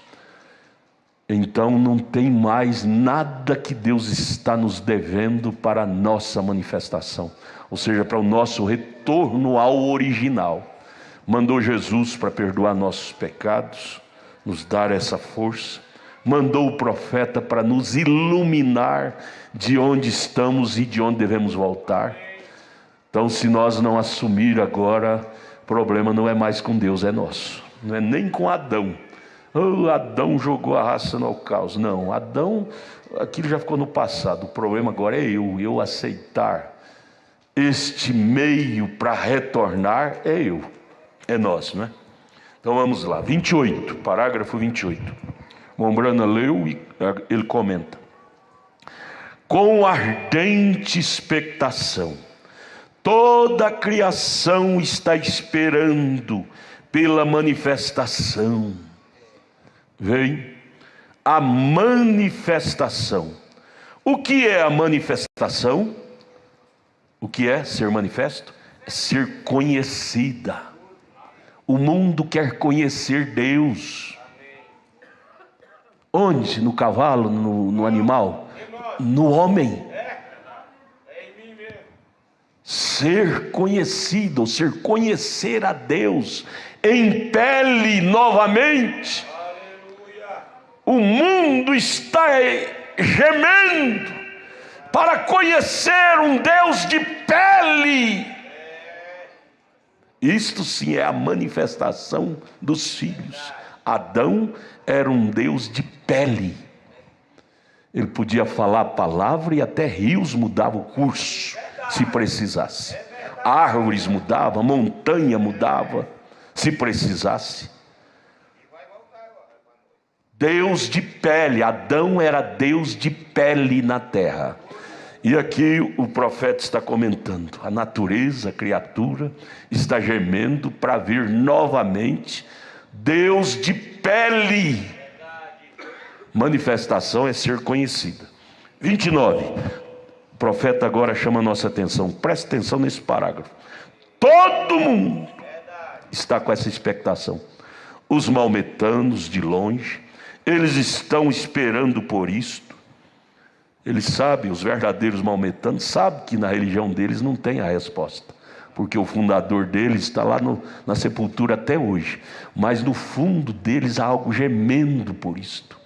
Então não tem mais nada que Deus está nos devendo para a nossa manifestação, ou seja, para o nosso retorno ao original. Mandou Jesus para perdoar nossos pecados, nos dar essa força. Mandou o profeta para nos iluminar de onde estamos e de onde devemos voltar. Então, se nós não assumir agora, o problema não é mais com Deus, é nosso. Não é nem com Adão. Adão jogou a raça no caos. Não, Adão, aquilo já ficou no passado. O problema agora é eu aceitar este meio para retornar, é nosso, não é? Então vamos lá, 28, parágrafo 28. Mombrana leu e ele comenta: com ardente expectação, toda a criação está esperando pela manifestação. Vem a manifestação. O que é a manifestação? O que é ser manifesto? É ser conhecida. O mundo quer conhecer Deus. Onde? No cavalo, no animal? No homem. Ser conhecido, ou ser conhecer a Deus em pele novamente. O mundo está gemendo para conhecer um Deus de pele. Isto sim é a manifestação dos filhos. Adão era um Deus de pele. Ele podia falar a palavra e até rios mudavam o curso, se precisasse. Árvores mudavam, montanha mudava, se precisasse. Deus de pele. Adão era Deus de pele na terra. E aqui o profeta está comentando: a natureza, a criatura está gemendo para vir novamente Deus de pele. Manifestação é ser conhecida. 29. O profeta agora chama a nossa atenção. Preste atenção nesse parágrafo. Todo mundo está com essa expectação. Os maometanos de longe, eles estão esperando por isto. Eles sabem, os verdadeiros maometanos sabem que na religião deles não tem a resposta, porque o fundador deles está lá na sepultura até hoje. Mas no fundo deles há algo gemendo por isto.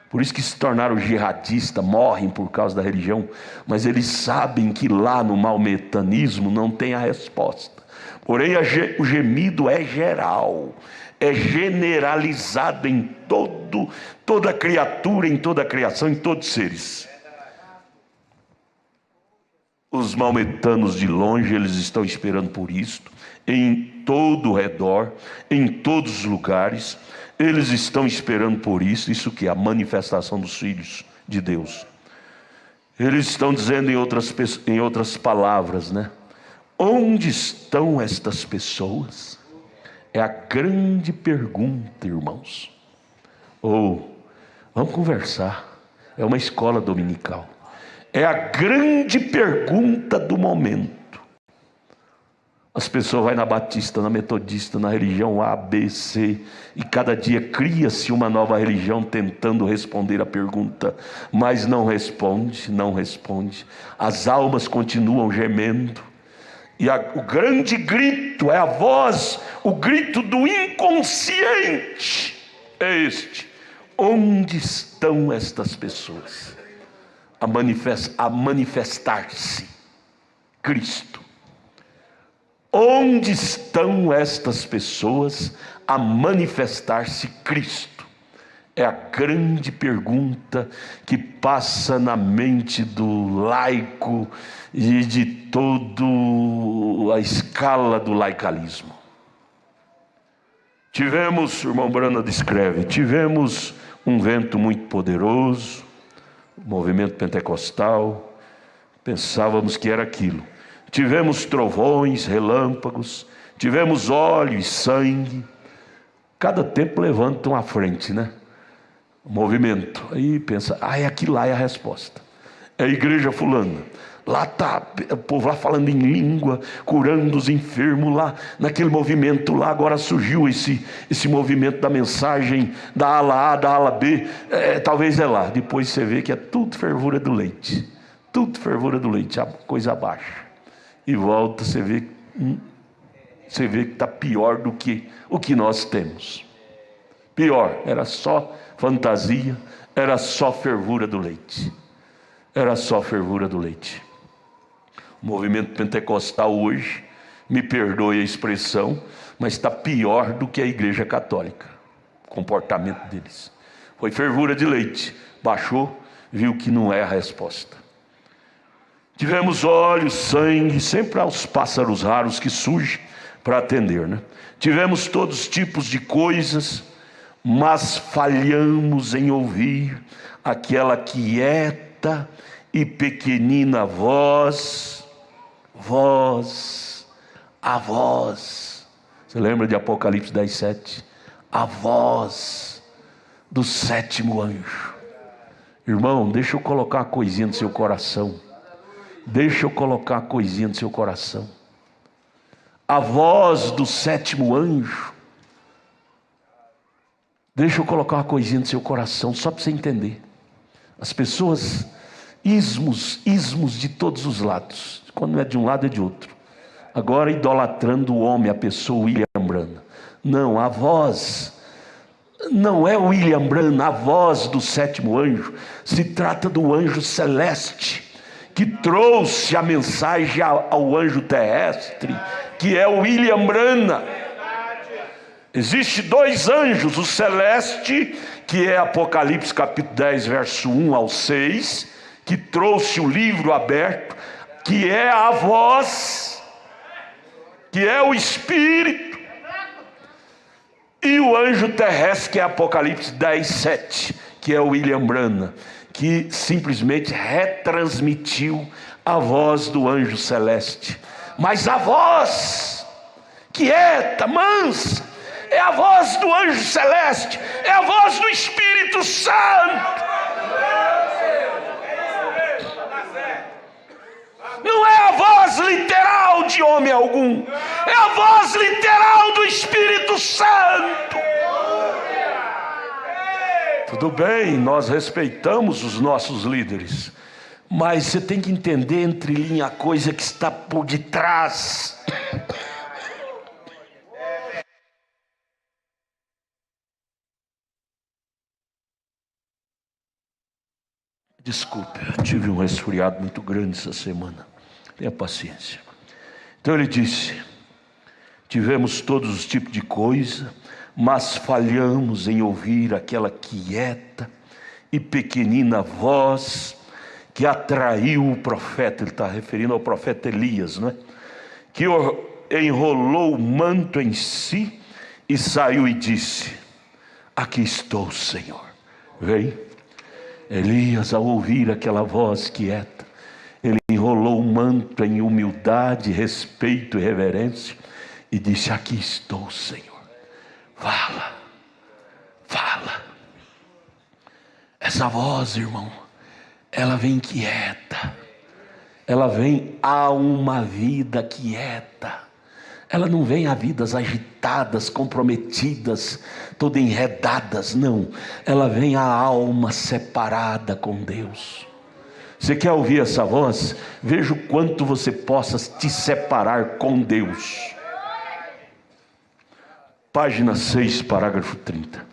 Por isso que se tornaram jihadistas, morrem por causa da religião. Mas eles sabem que lá no maometanismo não tem a resposta. Porém o gemido é geral, é generalizado em toda criatura, em toda a criação, em todos os seres. Os maometanos de longe, eles estão esperando por isto, em todo o redor, em todos os lugares, eles estão esperando por isso que é a manifestação dos filhos de Deus. Eles estão dizendo em outras palavras, né? Onde estão estas pessoas? É a grande pergunta, irmãos. Vamos conversar. É uma escola dominical. É a grande pergunta do momento. As pessoas vão na batista, na metodista, na religião A, B, C, e cada dia cria-se uma nova religião tentando responder a pergunta, mas não responde. As almas continuam gemendo. E o grande grito é a voz, o grito do inconsciente é este: onde estão estas pessoas a manifestar-se Cristo? Onde estão estas pessoas a manifestar-se Cristo? É a grande pergunta que passa na mente do laico e de toda a escala do laicalismo. Tivemos, o irmão Brana descreve, tivemos um vento muito poderoso, o movimento pentecostal, pensávamos que era aquilo. tivemos trovões, relâmpagos, tivemos óleo e sangue. Cada tempo levanta uma frente, né? Movimento. Aí pensa, é aquilo lá é a resposta. É a igreja fulana. Lá está o povo lá falando em língua, curando os enfermos lá, naquele movimento lá. Agora surgiu esse movimento da mensagem da ala A, da ala B. Talvez é lá. Depois você vê que é tudo fervura do leite. Tudo fervura do leite, a coisa abaixa. E volta, você vê que está pior do que o que nós temos. Pior, era só fantasia, era só fervura do leite. Era só fervura do leite. O movimento pentecostal hoje, me perdoe a expressão, mas está pior do que a igreja católica. O comportamento deles foi fervura de leite. Baixou, viu que não é a resposta. Tivemos óleo, sangue, sempre há os pássaros raros que surgem para atender, né? Tivemos todos os tipos de coisas, mas falhamos em ouvir aquela quieta e pequenina voz, a voz. Você lembra de Apocalipse 10:7? A voz do sétimo anjo. Irmão, deixa eu colocar uma coisinha no seu coração. Deixa eu colocar uma coisinha no seu coração. A voz do sétimo anjo. Deixa eu colocar uma coisinha no seu coração, só para você entender. As pessoas, ismos de todos os lados. Quando não é de um lado, é de outro. Agora idolatrando o homem, a pessoa William Branham. Não, a voz não é William Branham, a voz do sétimo anjo. Se trata do anjo celeste, que trouxe a mensagem ao anjo terrestre, que é o William Branham. Existem dois anjos, o celeste, que é Apocalipse capítulo 10, verso 1 ao 6, que trouxe o livro aberto, que é a voz, que é o Espírito, e o anjo terrestre, que é Apocalipse 10, 7, que é o William Branham, que simplesmente retransmitiu a voz do anjo celeste. Mas a voz quieta, mansa, é a voz do anjo celeste, é a voz do Espírito Santo. Não é a voz literal de homem algum, é a voz literal do Espírito Santo. Tudo bem, nós respeitamos os nossos líderes, mas você tem que entender entre linhas a coisa que está por detrás. Desculpe, eu tive um resfriado muito grande essa semana. Tenha paciência. Então ele disse: tivemos todos os tipos de coisa, mas falhamos em ouvir aquela quieta e pequenina voz que atraiu o profeta. Ele está referindo ao profeta Elias, não é? Que enrolou o manto em si e saiu e disse: aqui estou, Senhor. Vem. Elias, ao ouvir aquela voz quieta, ele enrolou o manto em humildade, respeito e reverência e disse: aqui estou, Senhor. Fala. Essa voz, irmão, ela vem quieta, ela vem a uma vida quieta. Ela não vem a vidas agitadas, comprometidas, todas enredadas, não. Ela vem a alma separada com Deus. Você quer ouvir essa voz? Veja o quanto você possa te separar com Deus. Página 6, parágrafo 30.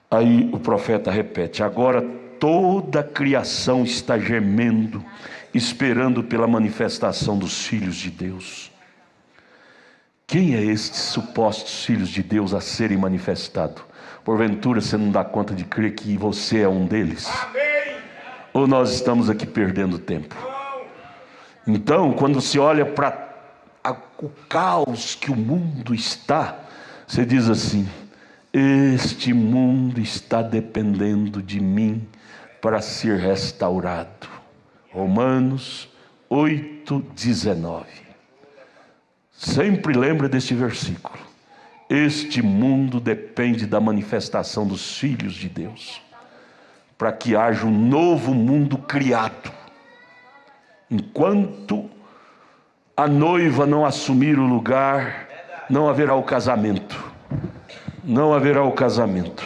Aí o profeta repete: agora toda a criação está gemendo, esperando pela manifestação dos filhos de Deus. Quem é estes supostos filhos de Deus a serem manifestados? Porventura você não dá conta de crer que você é um deles? Amém. Ou nós estamos aqui perdendo tempo? Então, quando se olha para o caos que o mundo está, você diz assim: este mundo está dependendo de mim para ser restaurado. Romanos 8:19. Sempre lembra deste versículo. Este mundo depende da manifestação dos filhos de Deus, para que haja um novo mundo criado. Enquanto a noiva não assumir o lugar, não haverá o casamento. Não haverá o casamento.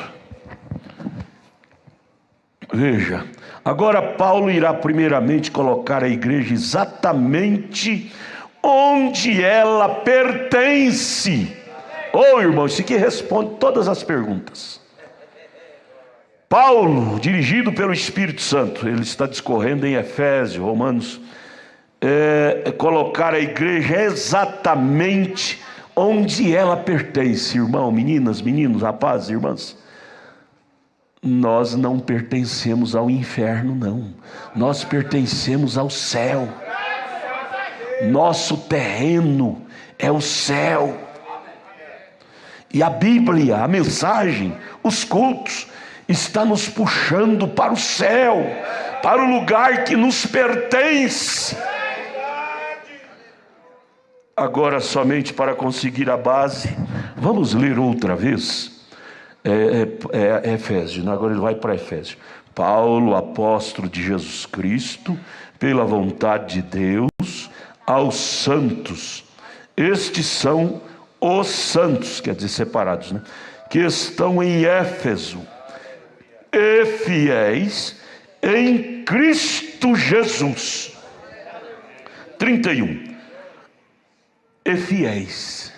Veja, agora Paulo irá primeiramente colocar a igreja exatamente onde ela pertence. Irmão, isso aqui responde todas as perguntas. Paulo, dirigido pelo Espírito Santo, ele está discorrendo em Efésios, Romanos, colocar a igreja exatamente onde ela pertence. Irmão, meninas, meninos, rapazes, irmãs, nós não pertencemos ao inferno, não. Nós pertencemos ao céu. Nosso terreno é o céu. E a Bíblia, a mensagem, os cultos, está nos puxando para o céu, para o lugar que nos pertence. Agora, somente para conseguir a base, vamos ler outra vez Efésios. Agora ele vai para Efésios. Paulo, apóstolo de Jesus Cristo, pela vontade de Deus, aos santos. Estes são os santos, quer dizer separados, né? Que estão em Éfeso, e fiéis em Cristo Jesus. 31. E fiéis.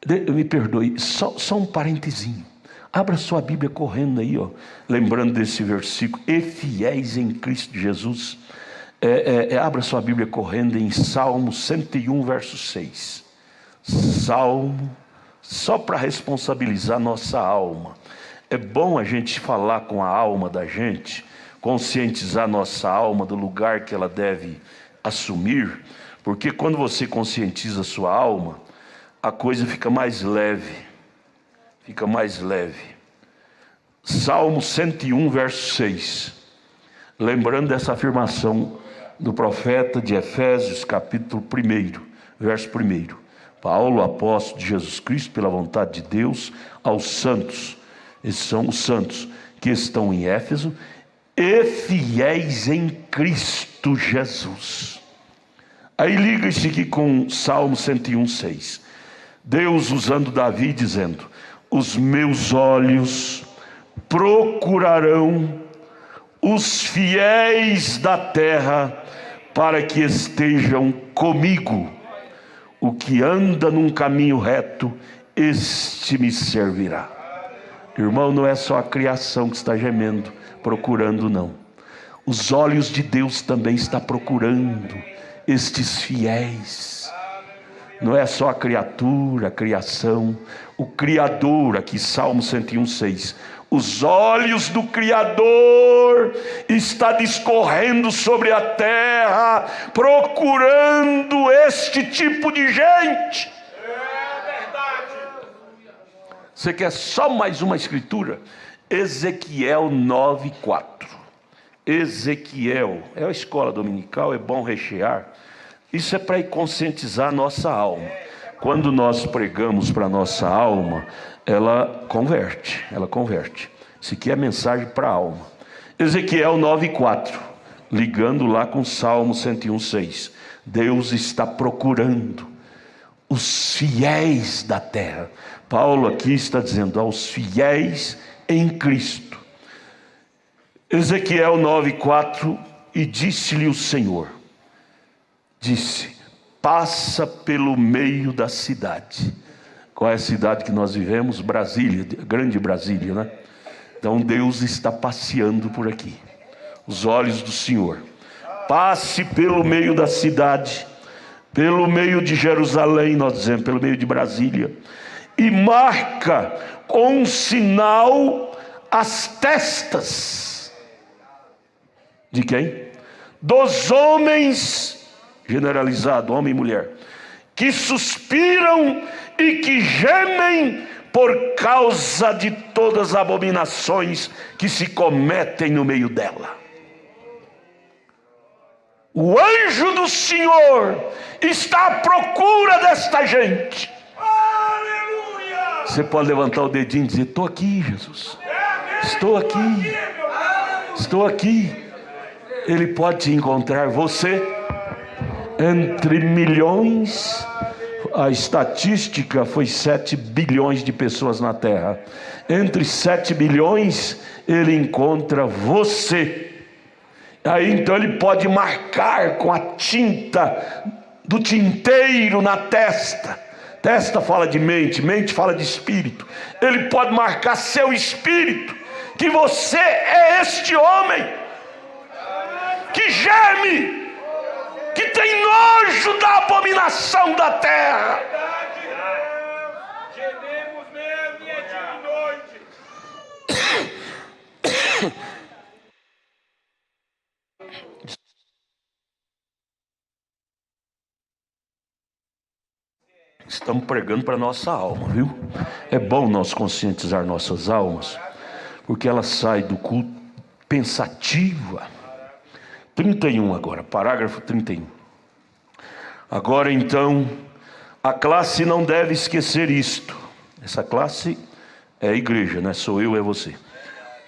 Me perdoe, só um parentezinho. Abra sua Bíblia correndo aí, ó, lembrando desse versículo. E fiéis em Cristo Jesus. Abra sua Bíblia correndo em Salmo 101, verso 6. Salmo, só para responsabilizar nossa alma. É bom a gente falar com a alma da gente, conscientizar nossa alma do lugar que ela deve assumir, porque quando você conscientiza a sua alma, a coisa fica mais leve. Fica mais leve. Salmo 101, verso 6. Lembrando dessa afirmação do profeta de Efésios, capítulo 1, verso 1. Paulo, apóstolo de Jesus Cristo, pela vontade de Deus, aos santos. Esses são os santos que estão em Éfeso e fiéis em Cristo Jesus. Aí liga isso aqui com Salmo 101, 6. Deus usando Davi dizendo: os meus olhos procurarão os fiéis da terra para que estejam comigo. O que anda num caminho reto, este me servirá. Irmão, não é só a criação que está gemendo, procurando, não. Os olhos de Deus também estão procurando estes fiéis. Não é só a criatura, a criação, o Criador, aqui Salmo 101, 6. Os olhos do Criador está discorrendo sobre a terra, procurando este tipo de gente. É verdade. Você quer só mais uma escritura? Ezequiel 9:4. Ezequiel, é a escola dominical, é bom rechear. Isso é para conscientizar a nossa alma. Quando nós pregamos para a nossa alma, ela converte. Isso aqui é mensagem para a alma. Ezequiel 9:4, ligando lá com Salmo 101, 6. Deus está procurando os fiéis da terra. Paulo aqui está dizendo aos fiéis em Cristo. Ezequiel 9:4, e disse-lhe o Senhor, passa pelo meio da cidade. Qual é a cidade que nós vivemos? Brasília, grande Brasília, né? Então Deus está passeando por aqui. Os olhos do Senhor. Passe pelo meio da cidade, pelo meio de Jerusalém, nós dizemos, pelo meio de Brasília, e marca com um sinal as testas de quem? Dos homens, generalizado, homem e mulher, que suspiram e que gemem por causa de todas as abominações que se cometem no meio dela. O anjo do Senhor está à procura desta gente. Aleluia! Você pode levantar o dedinho e dizer: estou aqui, Jesus. Estou aqui. Estou aqui. Ele pode te encontrar. Você, entre milhões, a estatística foi 7 bilhões de pessoas na Terra. Entre 7 bilhões, ele encontra você. Aí então ele pode marcar com a tinta do tinteiro na testa. Testa fala de mente, mente fala de espírito. Ele pode marcar seu espírito, que você é este homem que geme, que tem nojo da abominação da terra. Gememos mesmo e é dia e noite. Estamos pregando para a nossa alma, viu? É bom nós conscientizar nossas almas, porque ela sai do culto pensativa. 31 agora, parágrafo 31. Agora então, a classe não deve esquecer isto. Essa classe é a igreja, não é? Sou eu, é você.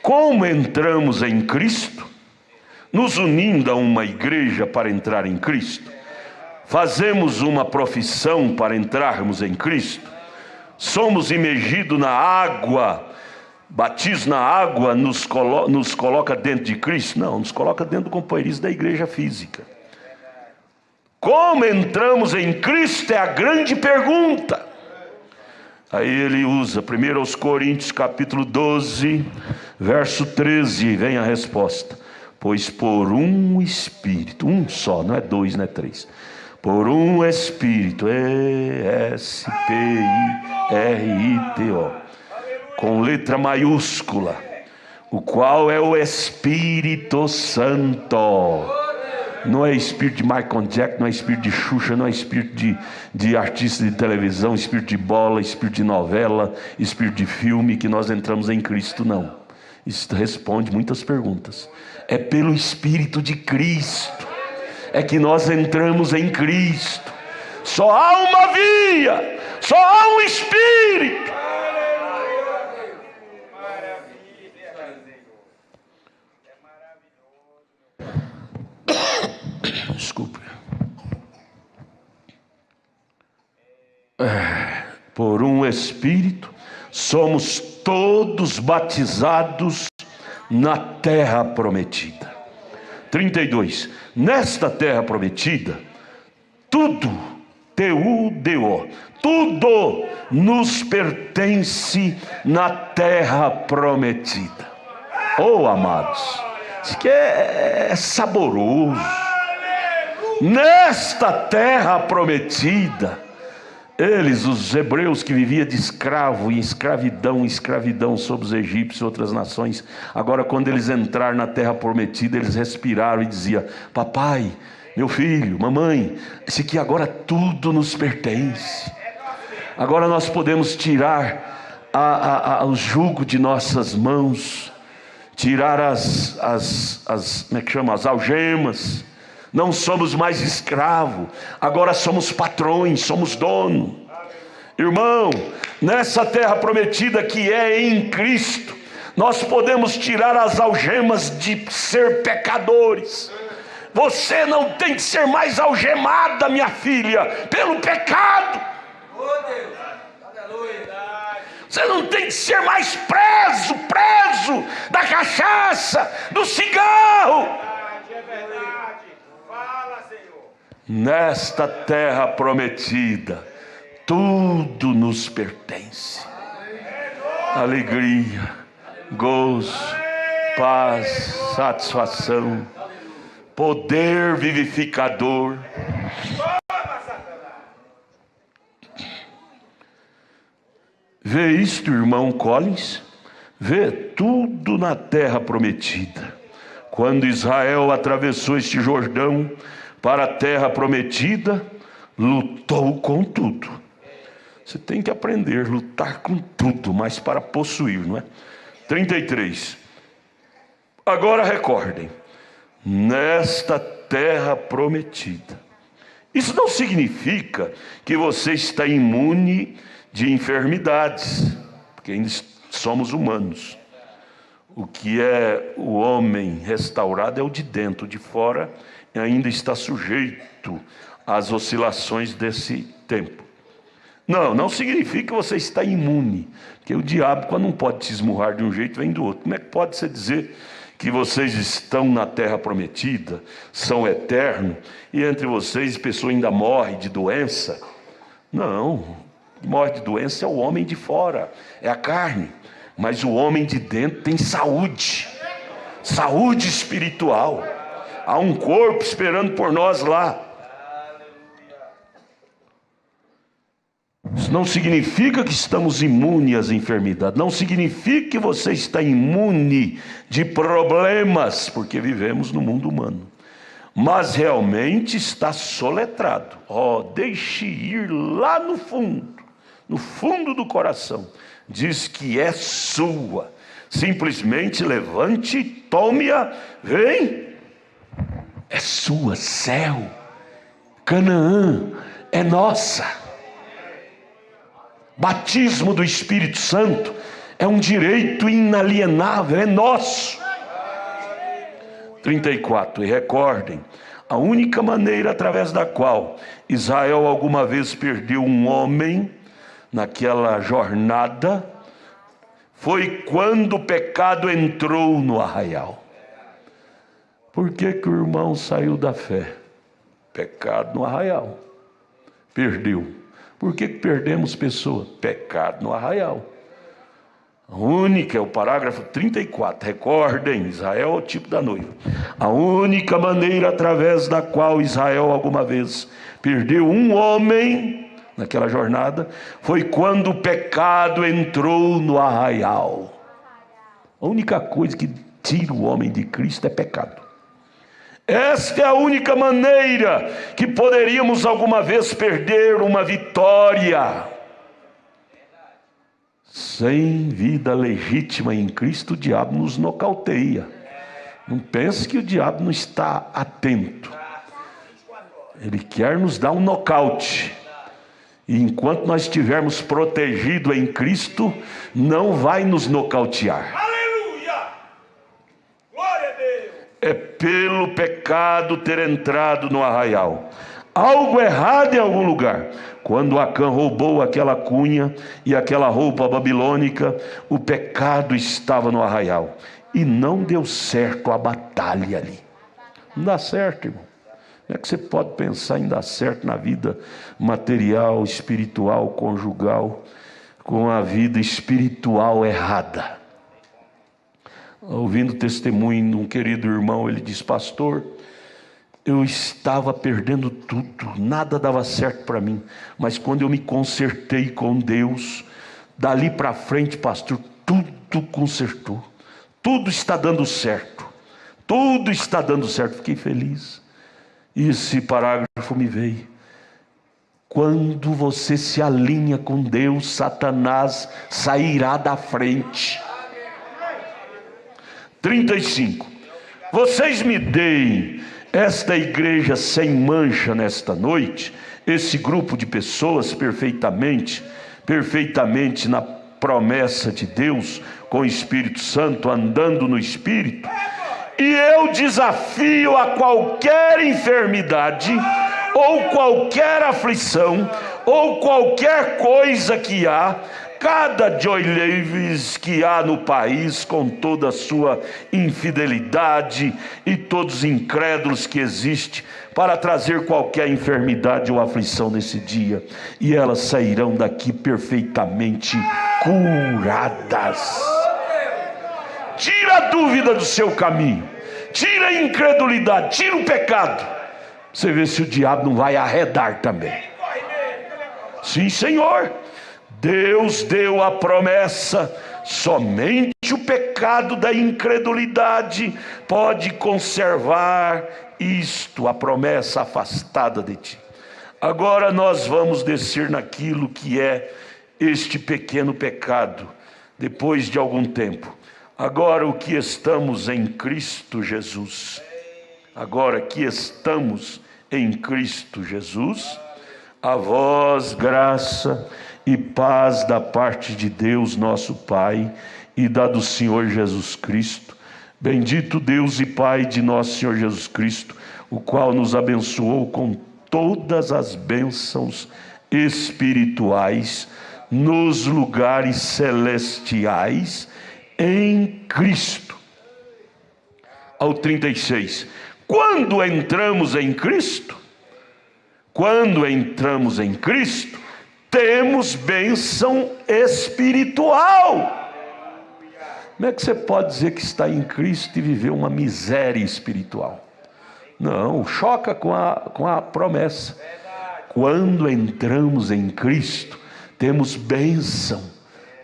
Como entramos em Cristo, nos unindo a uma igreja para entrar em Cristo, fazemos uma profissão para entrarmos em Cristo, somos imergidos na água, batismo na água nos coloca dentro de Cristo? Não, nos coloca dentro do companheirismo da igreja física. Como entramos em Cristo é a grande pergunta. Aí ele usa 1 aos Coríntios capítulo 12, verso 13, vem a resposta. Pois por um Espírito, um só, não é 2, não é 3, por um Espírito, E-S-P-I-R-I-T-O, com letra maiúscula, o qual é o Espírito Santo. Não é espírito de Michael Jackson, não é espírito de Xuxa, não é espírito de artista de televisão, espírito de bola, espírito de novela, espírito de filme, que nós entramos em Cristo, não. Isso responde muitas perguntas. É pelo Espírito de Cristo é que nós entramos em Cristo. Só há uma via, só há um Espírito. Desculpe. Por um Espírito somos todos batizados na terra prometida. 32. Nesta terra prometida, tudo, T-U-D-O, tudo nos pertence na terra prometida. Oh, amados, isso que é saboroso. Nesta terra prometida, eles, os hebreus que viviam de escravo em escravidão sobre os egípcios e outras nações, agora quando eles entraram na terra prometida, eles respiraram e diziam: papai, meu filho, mamãe, esse aqui agora tudo nos pertence. Agora nós podemos tirar o jugo de nossas mãos, tirar como é que chama? As algemas. Não somos mais escravos, agora somos patrões, somos donos. Irmão, nessa terra prometida que é em Cristo, nós podemos tirar as algemas de ser pecadores. Você não tem que ser mais algemada, minha filha, pelo pecado. Você não tem que ser mais preso da cachaça, do cigarro. Nesta terra prometida, tudo nos pertence. Alegria, gozo, paz, satisfação, poder vivificador. Vê isto, irmão Collins? Vê tudo na terra prometida. Quando Israel atravessou este Jordão para a terra prometida, lutou com tudo. Você tem que aprender a lutar com tudo, mas para possuir, não é? 33. Agora recordem, nesta terra prometida. Isso não significa que você está imune de enfermidades, porque ainda somos humanos. O que é o homem restaurado é o de dentro, o de fora ainda está sujeito às oscilações desse tempo. Não significa que você está imune, porque o diabo, quando não pode te esmurrar de um jeito, vem do outro. Como é que pode você dizer que vocês estão na terra prometida, são eternos, e entre vocês a pessoa ainda morre de doença? Não, morre de doença é o homem de fora, é a carne. Mas o homem de dentro tem saúde espiritual. Há um corpo esperando por nós lá. Isso não significa que estamos imunes às enfermidades. Não significa que você está imune de problemas, porque vivemos no mundo humano. Mas realmente está soletrado. Deixe ir lá no fundo do coração. Diz que é sua. Simplesmente levante, tome-a, vem. É sua, céu. Canaã é nossa. Batismo do Espírito Santo é um direito inalienável, é nosso. 34. E recordem, a única maneira através da qual Israel alguma vez perdeu um homem naquela jornada foi quando o pecado entrou no arraial. Por que o irmão saiu da fé? Pecado no arraial. Perdeu. Por que perdemos pessoas? Pecado no arraial. A única, é o parágrafo 34. Recordem, Israel é o tipo da noiva. A única maneira através da qual Israel alguma vez perdeu um homem naquela jornada foi quando o pecado entrou no arraial. A única coisa que tira o homem de Cristo é pecado. Esta é a única maneira que poderíamos alguma vez perder uma vitória. Sem vida legítima em Cristo, o diabo nos nocauteia. Não pense que o diabo não está atento. Ele quer nos dar um nocaute. E enquanto nós estivermos protegidos em Cristo, não vai nos nocautear. Aleluia! Glória a Deus! É pelo pecado ter entrado no arraial. Algo errado em algum lugar. Quando Acã roubou aquela cunha e aquela roupa babilônica, o pecado estava no arraial. E não deu certo a batalha ali. Não dá certo, irmão. Como é que você pode pensar em dar certo na vida material, espiritual, conjugal, com a vida espiritual errada? Ouvindo o testemunho de um querido irmão, ele diz: pastor, eu estava perdendo tudo, nada dava certo para mim, mas quando eu me consertei com Deus, dali para frente, pastor, tudo consertou, tudo está dando certo, fiquei feliz. E esse parágrafo me veio: quando você se alinha com Deus, Satanás sairá da frente. 35. Vocês me deem esta igreja sem mancha nesta noite, esse grupo de pessoas perfeitamente na promessa de Deus, com o Espírito Santo, andando no Espírito, e eu desafio a qualquer enfermidade, ou qualquer aflição, ou qualquer coisa que há, cada Joy Leves que há no país, com toda a sua infidelidade e todos os incrédulos que existem, para trazer qualquer enfermidade ou aflição nesse dia, e elas sairão daqui perfeitamente curadas. Tira a dúvida do seu caminho, tira a incredulidade, tira o pecado. Você vê se o diabo não vai arredar também. Sim, Senhor. Deus deu a promessa. Somente o pecado da incredulidade pode conservar isto, a promessa afastada de ti. Agora nós vamos descer naquilo que é este pequeno pecado, depois de algum tempo. Agora o que estamos em Cristo Jesus. agora que estamos em Cristo Jesus, a vós graça e paz da parte de Deus nosso Pai e da do Senhor Jesus Cristo. Bendito Deus e Pai de nosso Senhor Jesus Cristo, o qual nos abençoou com todas as bênçãos espirituais nos lugares celestiais em Cristo. Ao 36. Quando entramos em Cristo, temos bênção espiritual. Como é que você pode dizer que está em Cristo e viver uma miséria espiritual? Não, choca com a promessa. Quando entramos em Cristo, temos bênção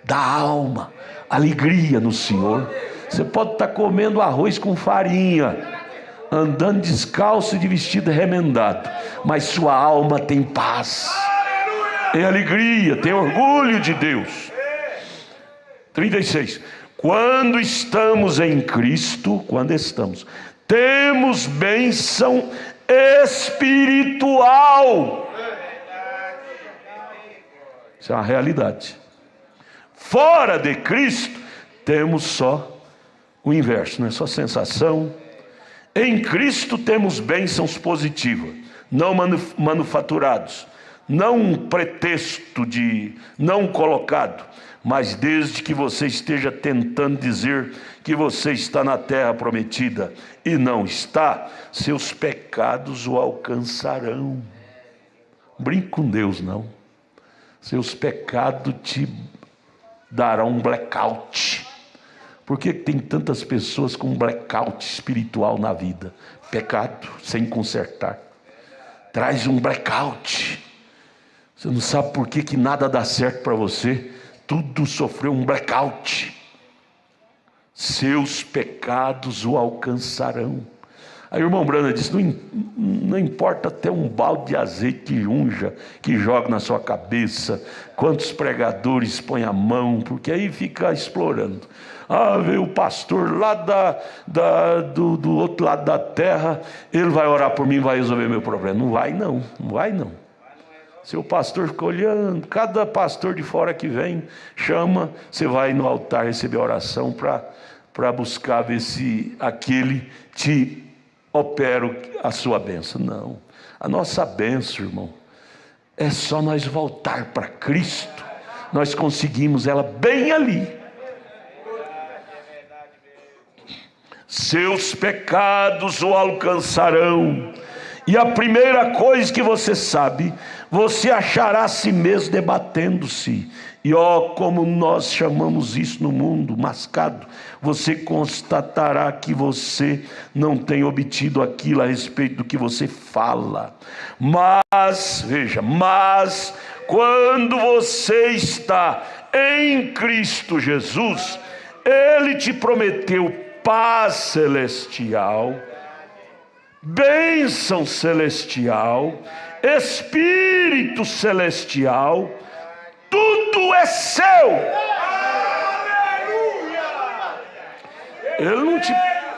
da alma, alegria no Senhor. Você pode estar comendo arroz com farinha, andando descalço e de vestido remendado, mas sua alma tem paz, tem alegria, tem orgulho de Deus. 36. Quando estamos em Cristo, temos bênção espiritual. Isso é uma realidade. Fora de Cristo, temos só o inverso, não é só sensação. Em Cristo temos bênçãos positivas, não manufaturados, não um pretexto de não colocado, mas desde que você esteja tentando dizer que você está na terra prometida e não está, seus pecados o alcançarão. Brinque com Deus, não. Seus pecados te darão um blackout. Por que tem tantas pessoas com blackout espiritual na vida? Pecado sem consertar traz um blackout. Você não sabe por que nada dá certo para você. Tudo sofreu um blackout. Seus pecados o alcançarão. Aí o irmão Brana disse, não importa até um balde de azeite que unja, que joga na sua cabeça, quantos pregadores põem a mão, porque aí fica explorando. Veio o pastor lá do outro lado da terra, ele vai orar por mim, vai resolver meu problema. Não vai não. Seu pastor fica olhando, cada pastor de fora que vem, chama, você vai no altar receber oração para buscar ver se aquele te opera a sua bênção. Não, a nossa bênção, irmão, é só nós voltar para Cristo, nós conseguimos ela bem ali. Seus pecados o alcançarão. E a primeira coisa que você sabe, você achará a si mesmo debatendo-se. E como nós chamamos isso no mundo, mascado, você constatará que você não tem obtido aquilo a respeito do que você fala. Mas quando você está em Cristo Jesus, Ele te prometeu paz celestial, bênção celestial, Espírito celestial, tudo é seu.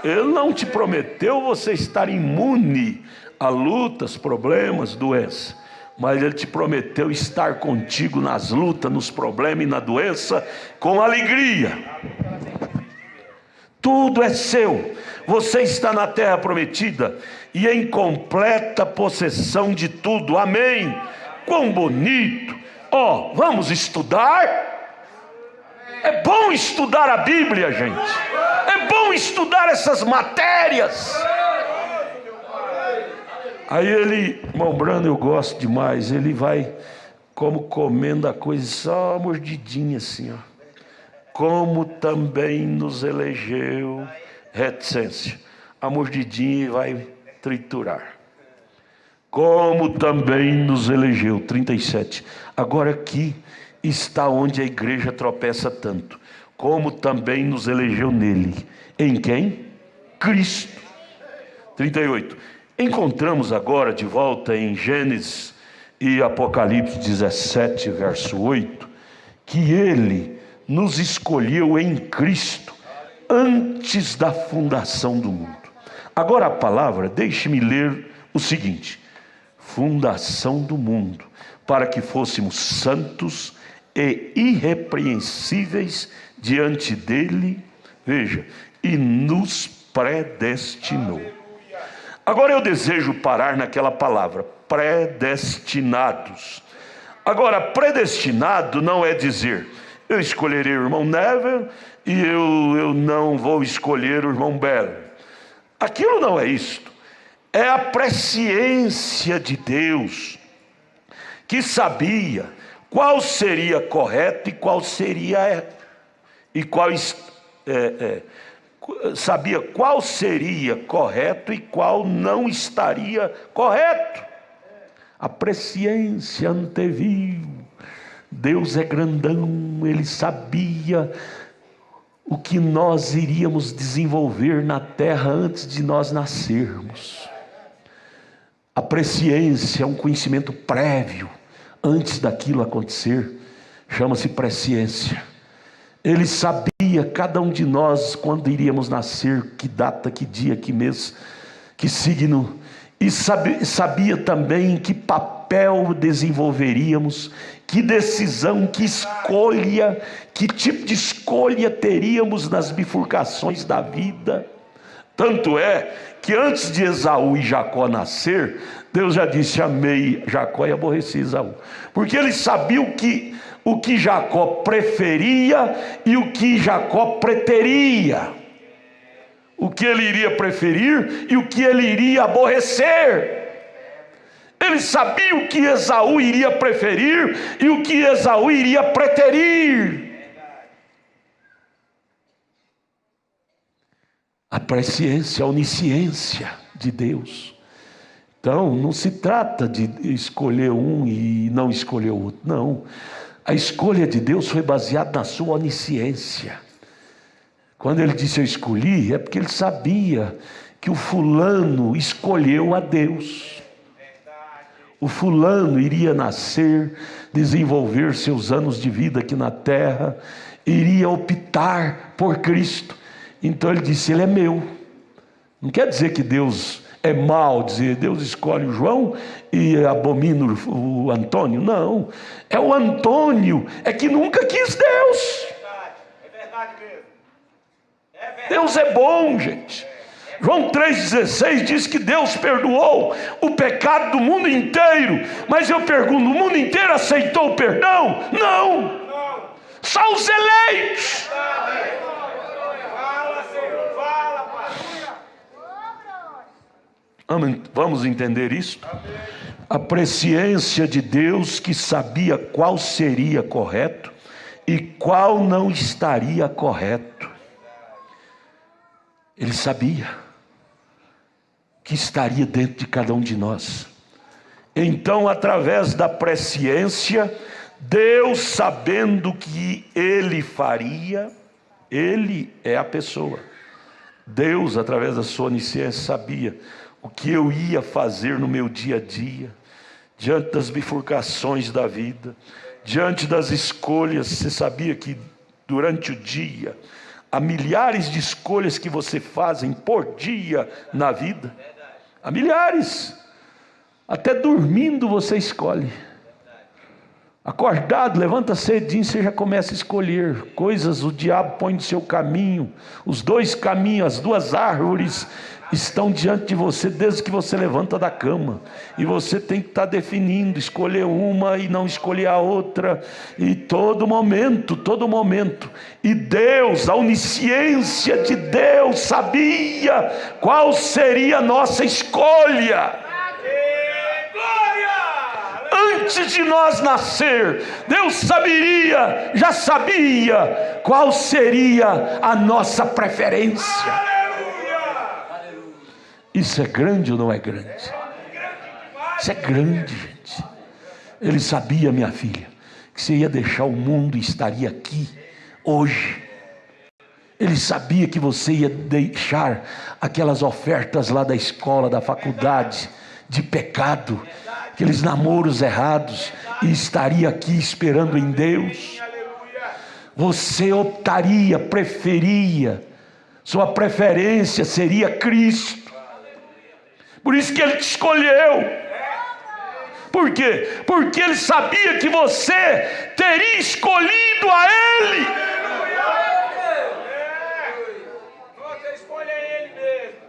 Ele não te prometeu você estar imune a lutas, problemas, doenças, mas Ele te prometeu estar contigo nas lutas, nos problemas e na doença com alegria. Tudo é seu. Você está na terra prometida e em completa possessão de tudo. Amém. Quão bonito. Vamos estudar? É bom estudar a Bíblia, gente. É bom estudar essas matérias. Aí irmão Brando, eu gosto demais. Ele vai como comendo a coisa só mordidinha assim, Como também nos elegeu, reticência, a mordidinha vai triturar. Como também nos elegeu, 37. Agora aqui está onde a igreja tropeça tanto. Como também nos elegeu nele. Em quem? Cristo. 38. Encontramos agora de volta em Gênesis e Apocalipse 17, verso 8, que Ele nos escolheu em Cristo antes da fundação do mundo. Agora a palavra, deixe-me ler o seguinte: fundação do mundo, para que fôssemos santos e irrepreensíveis diante dele, veja, e nos predestinou. Agora eu desejo parar naquela palavra, predestinados. Agora, predestinado não é dizer, eu escolherei o irmão Never e eu não vou escolher o irmão Beller. Aquilo não é isto. É a presciência de Deus, que sabia qual seria correto e qual seria sabia qual seria correto e qual não estaria correto. A presciência anteviu. Deus é grandão, Ele sabia o que nós iríamos desenvolver na terra antes de nós nascermos. A presciência é um conhecimento prévio antes daquilo acontecer, chama-se presciência. Ele sabia, cada um de nós, quando iríamos nascer, que data, que dia, que mês, que signo, e sabia também que papel desenvolveríamos, que decisão, que escolha, que tipo de escolha teríamos nas bifurcações da vida. Tanto é que antes de Esaú e Jacó nascer, Deus já disse: amei Jacó e aborreci Esaú, porque ele sabia o que Jacó preferia e o que Jacó preteria, o que ele iria preferir e o que ele iria aborrecer. Ele sabia o que Esaú iria preferir e o que Esaú iria preterir. A presciência, a onisciência de Deus. Então, não se trata de escolher um e não escolher o outro, não. A escolha de Deus foi baseada na sua onisciência. Quando ele disse eu escolhi, é porque ele sabia que o fulano escolheu a Deus. O fulano iria nascer, desenvolver seus anos de vida aqui na terra, iria optar por Cristo. Então ele disse, ele é meu. Não quer dizer que Deus é mau, dizer Deus escolhe o João e abomina o Antônio. Não, é o Antônio, é que nunca quis Deus. É verdade mesmo. Deus é bom, gente. João 3,16 diz que Deus perdoou o pecado do mundo inteiro. Mas eu pergunto, o mundo inteiro aceitou o perdão? Não. Só os eleitos. Fala, Senhor, fala, Pai. Vamos entender isso? A presciência de Deus, que sabia qual seria correto e qual não estaria correto. Ele sabia que estaria dentro de cada um de nós. Então, através da presciência, Deus, sabendo que Ele faria, Ele é a pessoa. Deus, através da sua onisciência, sabia o que eu ia fazer no meu dia a dia, diante das bifurcações da vida, diante das escolhas. Você sabia que durante o dia há milhares de escolhas que você fazem por dia na vida? Há milhares. Até dormindo você escolhe. Acordado, levanta cedinho, você já começa a escolher coisas. O diabo põe no seu caminho. Os dois caminhos, as duas árvores estão diante de você desde que você levanta da cama. E você tem que estar definindo, escolher uma e não escolher a outra. E todo momento. E Deus, a onisciência de Deus, sabia qual seria a nossa escolha. Antes de nós nascer, Deus já sabia qual seria a nossa preferência. Isso é grande ou não é grande? Isso é grande, gente. Ele sabia, minha filha, que você ia deixar o mundo e estaria aqui hoje. Ele sabia que você ia deixar aquelas ofertas lá da escola, da faculdade, de pecado, aqueles namoros errados, e estaria aqui esperando em Deus. Você optaria, preferia, sua preferência seria Cristo. Por isso que Ele te escolheu. Por quê? Porque Ele sabia que você teria escolhido a Ele. Você escolhe Ele mesmo.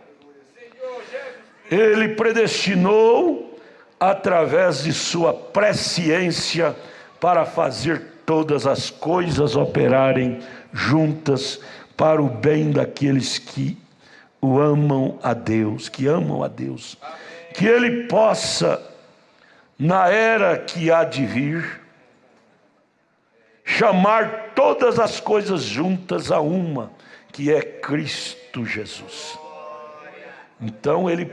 Senhor Jesus. Ele predestinou através de sua presciência para fazer todas as coisas operarem juntas para o bem daqueles que o amam a Deus, que amam a Deus. Que Ele possa, na era que há de vir, chamar todas as coisas juntas a uma, que é Cristo Jesus. Então Ele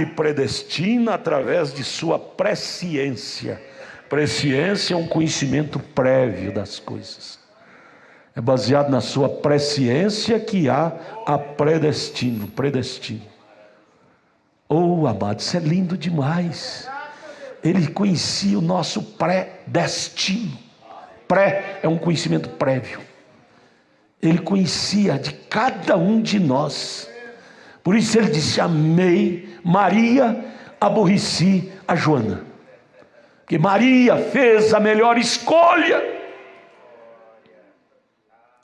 predestina através de sua presciência. Presciência é um conhecimento prévio das coisas. É baseado na sua presciência que há a predestino. Oh, amado, isso é lindo demais. Ele conhecia o nosso predestino. Pré é um conhecimento prévio. Ele conhecia de cada um de nós. Por isso ele disse: amei Maria, aborreci a Joana. Que Maria fez a melhor escolha,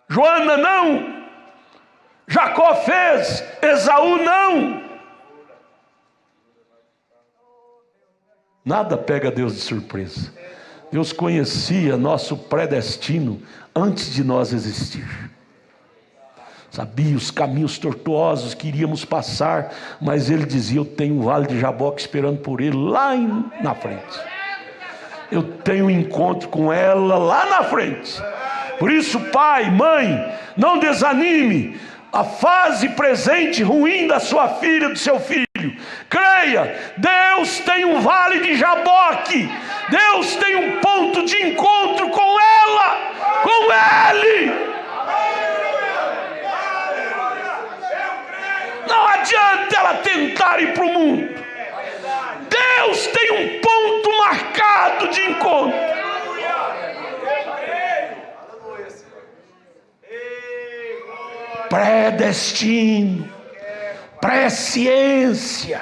Joana não. Jacó fez, Esaú não. Nada pega Deus de surpresa. Deus conhecia nosso predestino antes de nós existir. Sabia os caminhos tortuosos que iríamos passar, mas Ele dizia: eu tenho o vale de Jaboque esperando por Ele lá na frente. Eu tenho um encontro com ela lá na frente. Por isso, pai, mãe, não desanime a fase presente ruim da sua filha, do seu filho. Creia, Deus tem um vale de Jaboque. Deus tem um ponto de encontro com ela, com Ele. Não adianta ela tentar ir para o mundo. Deus tem um ponto marcado de encontro. Predestino, presciência.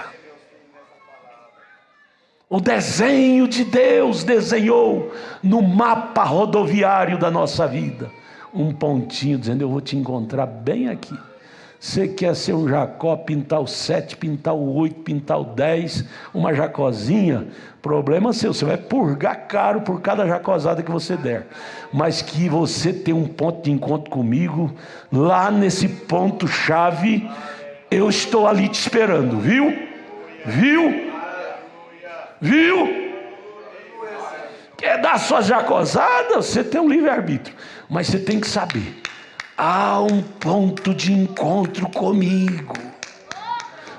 O desenho de Deus desenhou no mapa rodoviário da nossa vida um pontinho dizendo: eu vou te encontrar bem aqui. Você quer ser um Jacó, pintar o 7, pintar o 8, pintar o 10, uma Jacozinha, problema seu, você vai purgar caro por cada jacozada que você der. Mas que você tem um ponto de encontro comigo, lá nesse ponto-chave, eu estou ali te esperando, viu? Quer dar suas jacozadas? Você tem um livre-arbítrio, mas você tem que saber: há um ponto de encontro comigo,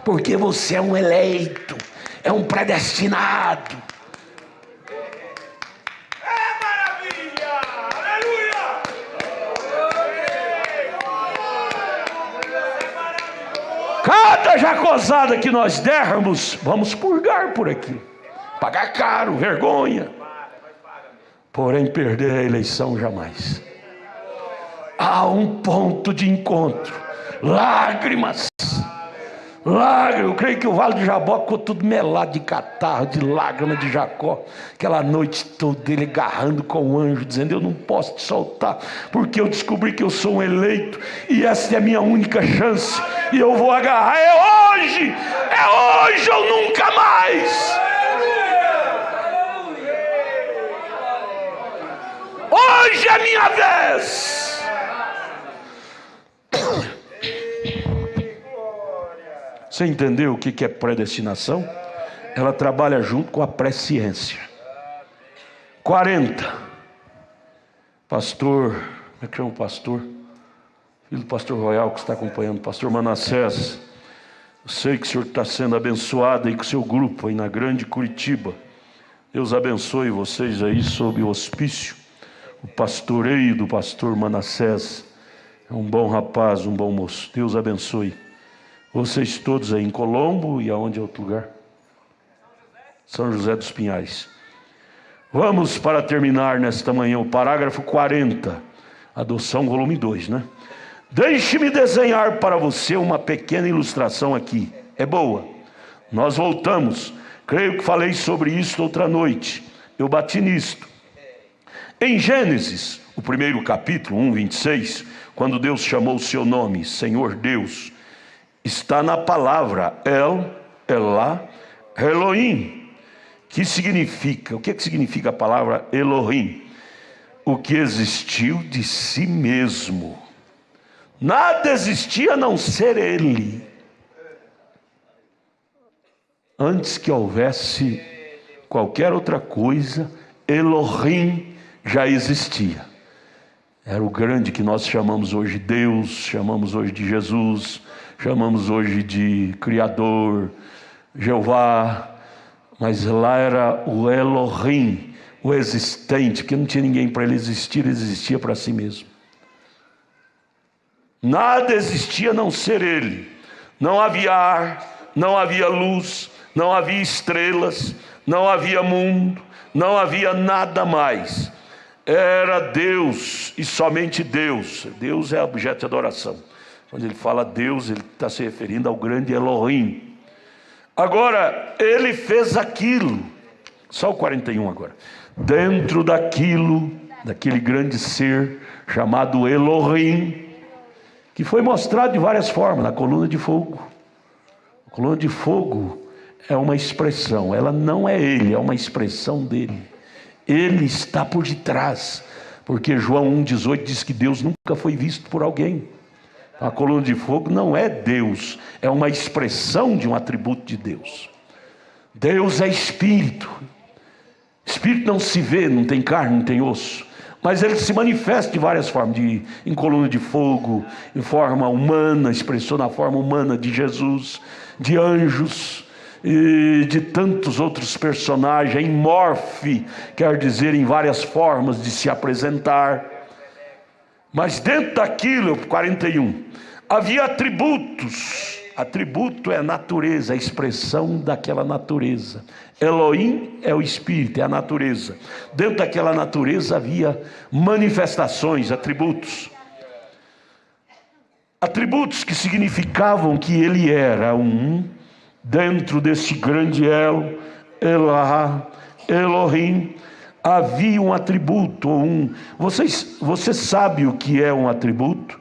porque você é um eleito, é um predestinado. É maravilha! Aleluia! Cada jacozada que nós dermos, vamos purgar por aqui, pagar caro, vergonha, porém perder a eleição jamais. Há um ponto de encontro, lágrimas. Eu creio que o vale de Jaboque ficou tudo melado de catarro, de lágrima de Jacó, aquela noite toda ele agarrando com o anjo, dizendo: eu não posso te soltar, porque eu descobri que eu sou um eleito, e essa é a minha única chance, e eu vou agarrar, é hoje ou nunca mais. Hoje é a minha vez. Você entendeu o que é predestinação? Ela trabalha junto com a presciência. 40. Pastor, como é que chama o pastor? Filho do pastor Royal que está acompanhando, pastor Manassés. Eu sei que o senhor está sendo abençoado aí com o seu grupo aí na grande Curitiba. Deus abençoe vocês aí sob o hospício, o pastoreio do pastor Manassés. É um bom rapaz, um bom moço. Deus abençoe vocês todos aí em Colombo e aonde é outro lugar? São José dos Pinhais. Vamos, para terminar nesta manhã, o parágrafo 40, adoção volume 2, né? Deixe-me desenhar para você uma pequena ilustração aqui. é boa. Nós voltamos, creio que falei sobre isso outra noite, eu bati nisto. Em Gênesis, o primeiro capítulo, 1:26, quando Deus chamou o seu nome, Senhor Deus, está na palavra El, Elá, Elohim, que significa, o que significa a palavra Elohim? O que existiu de si mesmo. Nada existia a não ser Ele. Antes que houvesse qualquer outra coisa, Elohim já existia. Era o grande que nós chamamos hoje de Deus, chamamos hoje de Jesus, chamamos hoje de Criador, Jeová, mas lá era o Elohim, o existente, que não tinha ninguém para ele existir, ele existia para si mesmo. Nada existia a não ser Ele. Não havia ar, não havia luz, não havia estrelas, não havia mundo, não havia nada mais. Era Deus e somente Deus. Deus é objeto de adoração. Quando ele fala Deus, ele está se referindo ao grande Elohim. Agora, ele fez aquilo, só o 41 agora, dentro daquele grande ser chamado Elohim, que foi mostrado de várias formas, na coluna de fogo. A coluna de fogo é uma expressão, ela não é ele, é uma expressão dele. Ele está por detrás, porque João 1,18 diz que Deus nunca foi visto por alguém. A coluna de fogo não é Deus, é uma expressão de um atributo de Deus. Deus é espírito. Espírito não se vê, não tem carne, não tem osso, mas ele se manifesta de várias formas, em coluna de fogo, em forma humana, expressou na forma humana de Jesus, de anjos e de tantos outros personagens, em morfe, quer dizer em várias formas de se apresentar. Mas dentro daquilo, 41, havia atributos. Atributo é a natureza, a expressão daquela natureza. Elohim é o espírito, é a natureza. Dentro daquela natureza havia manifestações, atributos. Atributos que significavam que ele era um, dentro desse grande El, Elá, Elohim, havia um atributo, você sabe o que é um atributo?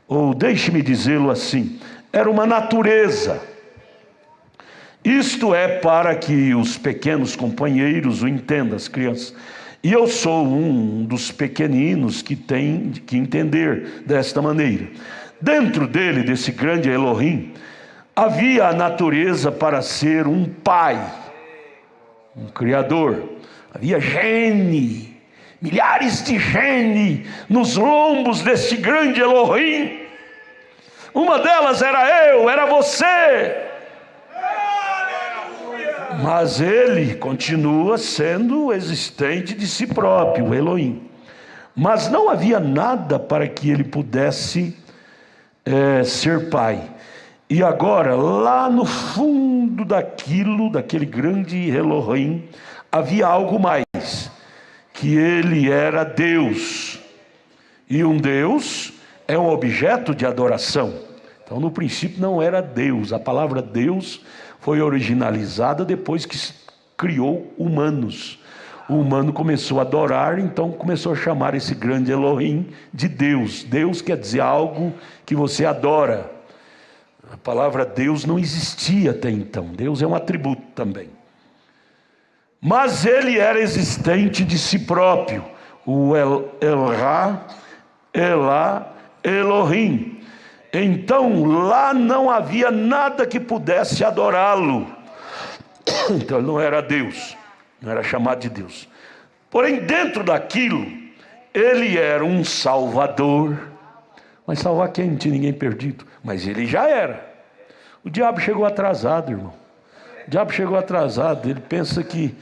Ou deixe-me dizê-lo assim, era uma natureza. Isto é para que os pequenos companheiros o entendam, as crianças. E eu sou um dos pequeninos que tem que entender desta maneira. Dentro dele, desse grande Elohim, havia a natureza para ser um pai, um criador. Havia gene, milhares de gene nos lombos desse grande Elohim. Uma delas era eu, era você. Mas ele continua sendo existente de si próprio, Elohim. Mas não havia nada para que ele pudesse ser pai. E agora, lá no fundo daquele grande Elohim, havia algo mais, que ele era Deus. E um Deus é um objeto de adoração. Então, no princípio não era Deus. A palavra Deus foi originalizada depois que criou humanos. O humano começou a adorar, então começou a chamar esse grande Elohim de Deus. Deus quer dizer algo que você adora. A palavra Deus não existia até então. Deus é um atributo também. Mas ele era existente de si próprio. O Elá, Elá, Elohim. Então lá não havia nada que pudesse adorá-lo. Então ele não era Deus, não era chamado de Deus. Porém dentro daquilo, ele era um salvador. Mas salvar quem? Não tinha ninguém perdido. Mas ele já era. O diabo chegou atrasado, irmão. O diabo chegou atrasado. Ele pensa que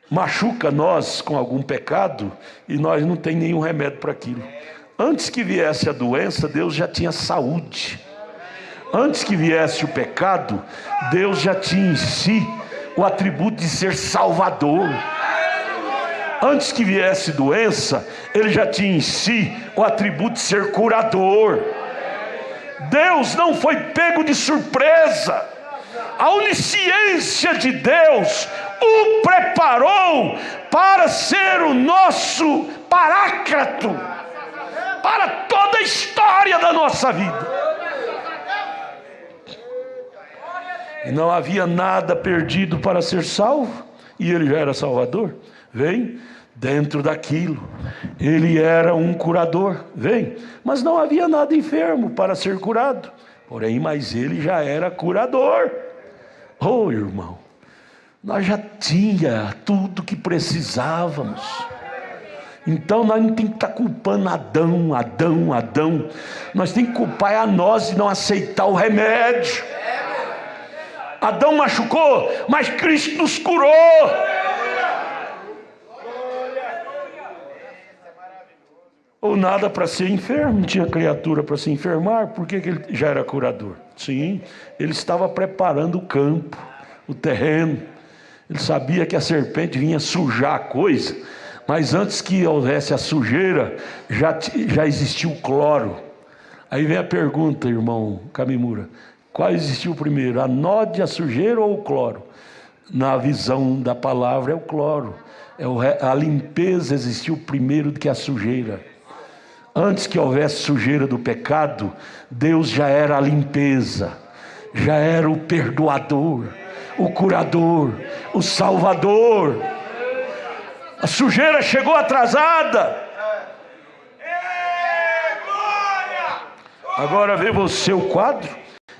machuca nós com algum pecado e nós não tem nenhum remédio para aquilo. Antes que viesse a doença, Deus já tinha saúde. Antes que viesse o pecado, Deus já tinha em si o atributo de ser salvador. Antes que viesse doença, ele já tinha em si o atributo de ser curador. Deus não foi pego de surpresa. a onisciência de Deus o preparou para ser o nosso paráclito para toda a história da nossa vida. E não havia nada perdido para ser salvo, e ele já era salvador. Vem, dentro daquilo, ele era um curador. Vem, mas não havia nada enfermo para ser curado. Porém, mas ele já era curador. Oh, irmão, nós já tinha tudo que precisávamos. Então nós não temos que estar culpando Adão. Nós temos que culpar a nós de não aceitar o remédio. Adão machucou, mas Cristo nos curou. Ou nada para ser enfermo, não tinha criatura para se enfermar. Por que ele já era curador? Sim, ele estava preparando o campo, o terreno. Ele sabia que a serpente vinha sujar a coisa, mas antes que houvesse a sujeira, já existia o cloro. Aí vem a pergunta, irmão Camimura: qual existiu primeiro, a nódoa, a sujeira ou o cloro? Na visão da palavra é o cloro. A limpeza existiu primeiro do que a sujeira. Antes que houvesse sujeira do pecado, Deus já era a limpeza, já era o perdoador, o curador, o salvador. A sujeira chegou atrasada. Agora vê você o quadro.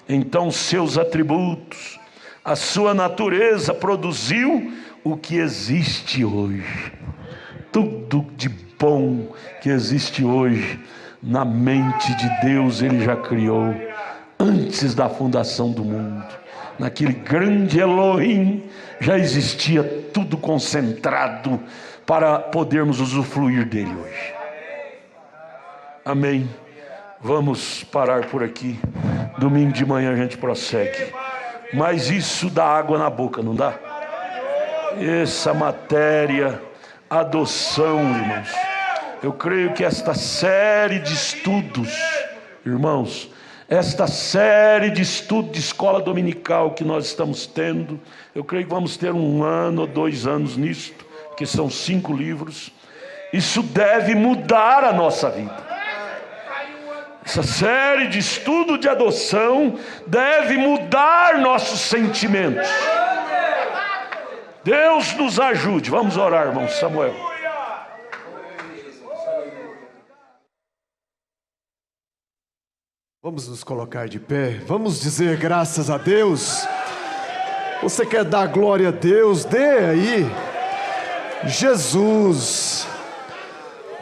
Então seus atributos, a sua natureza produziu o que existe hoje. Tudo de bom que existe hoje, na mente de Deus ele já criou, antes da fundação do mundo. Naquele grande Elohim já existia tudo concentrado para podermos usufruir dele hoje. Amém. Vamos parar por aqui. Domingo de manhã a gente prossegue. Mas isso dá água na boca, não dá? Essa matéria, adoção, irmãos. Eu creio que esta série de estudos, irmãos, esta série de estudo de escola dominical que nós estamos tendo, eu creio que vamos ter 1 ano ou 2 anos nisto, que são 5 livros. Isso deve mudar a nossa vida. Essa série de estudo de adoção deve mudar nossos sentimentos. Deus nos ajude. Vamos orar, irmão Samuel. Vamos nos colocar de pé, vamos dizer graças a Deus. Você quer dar glória a Deus? Dê aí. Jesus,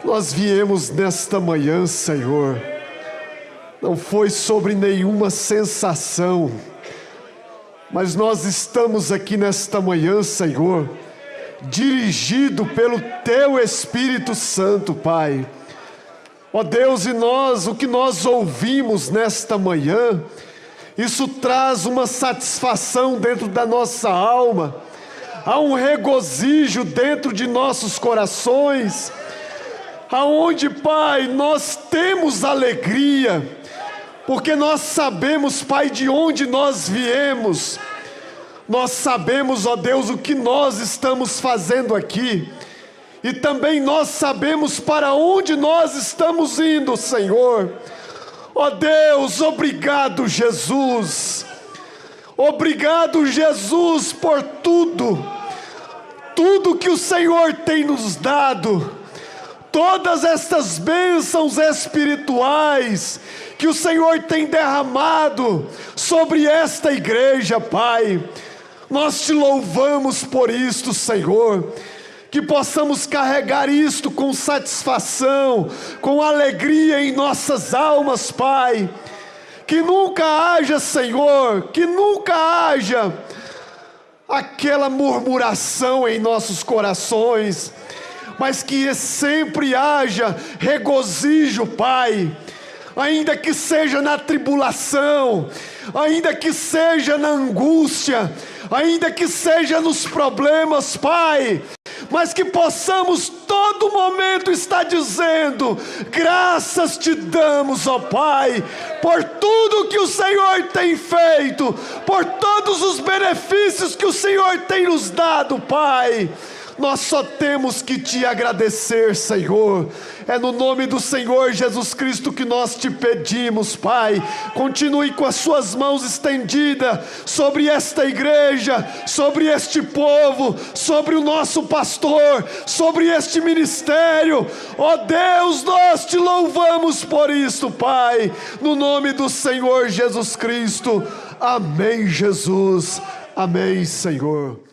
nós viemos nesta manhã, Senhor, não foi sobre nenhuma sensação, mas nós estamos aqui nesta manhã, Senhor, dirigido pelo Teu Espírito Santo, Pai. Ó Deus, e o que nós ouvimos nesta manhã, isso traz uma satisfação dentro da nossa alma, há um regozijo dentro de nossos corações, aonde, Pai, nós temos alegria, porque nós sabemos, Pai, de onde nós viemos, nós sabemos, ó Deus, o que nós estamos fazendo aqui, e também nós sabemos para onde nós estamos indo, Senhor. Ó Deus, obrigado, Jesus. Obrigado, Jesus, por tudo que o Senhor tem nos dado. Todas estas bênçãos espirituais que o Senhor tem derramado sobre esta igreja, Pai. Nós te louvamos por isto, Senhor. Que possamos carregar isto com satisfação, com alegria em nossas almas, Pai. Que nunca haja, Senhor, que nunca haja aquela murmuração em nossos corações, mas que sempre haja regozijo, Pai. Ainda que seja na tribulação, ainda que seja na angústia, ainda que seja nos problemas, Pai, mas que possamos todo momento estar dizendo: graças te damos, ó Pai, por tudo que o Senhor tem feito, por todos os benefícios que o Senhor tem nos dado, Pai. Nós só temos que te agradecer, Senhor. É no nome do Senhor Jesus Cristo que nós te pedimos, Pai. Continue com as suas mãos estendidas sobre esta igreja, sobre este povo, sobre o nosso pastor, sobre este ministério. Ó Deus, nós te louvamos por isso, Pai. No nome do Senhor Jesus Cristo. Amém, Jesus. Amém, Senhor.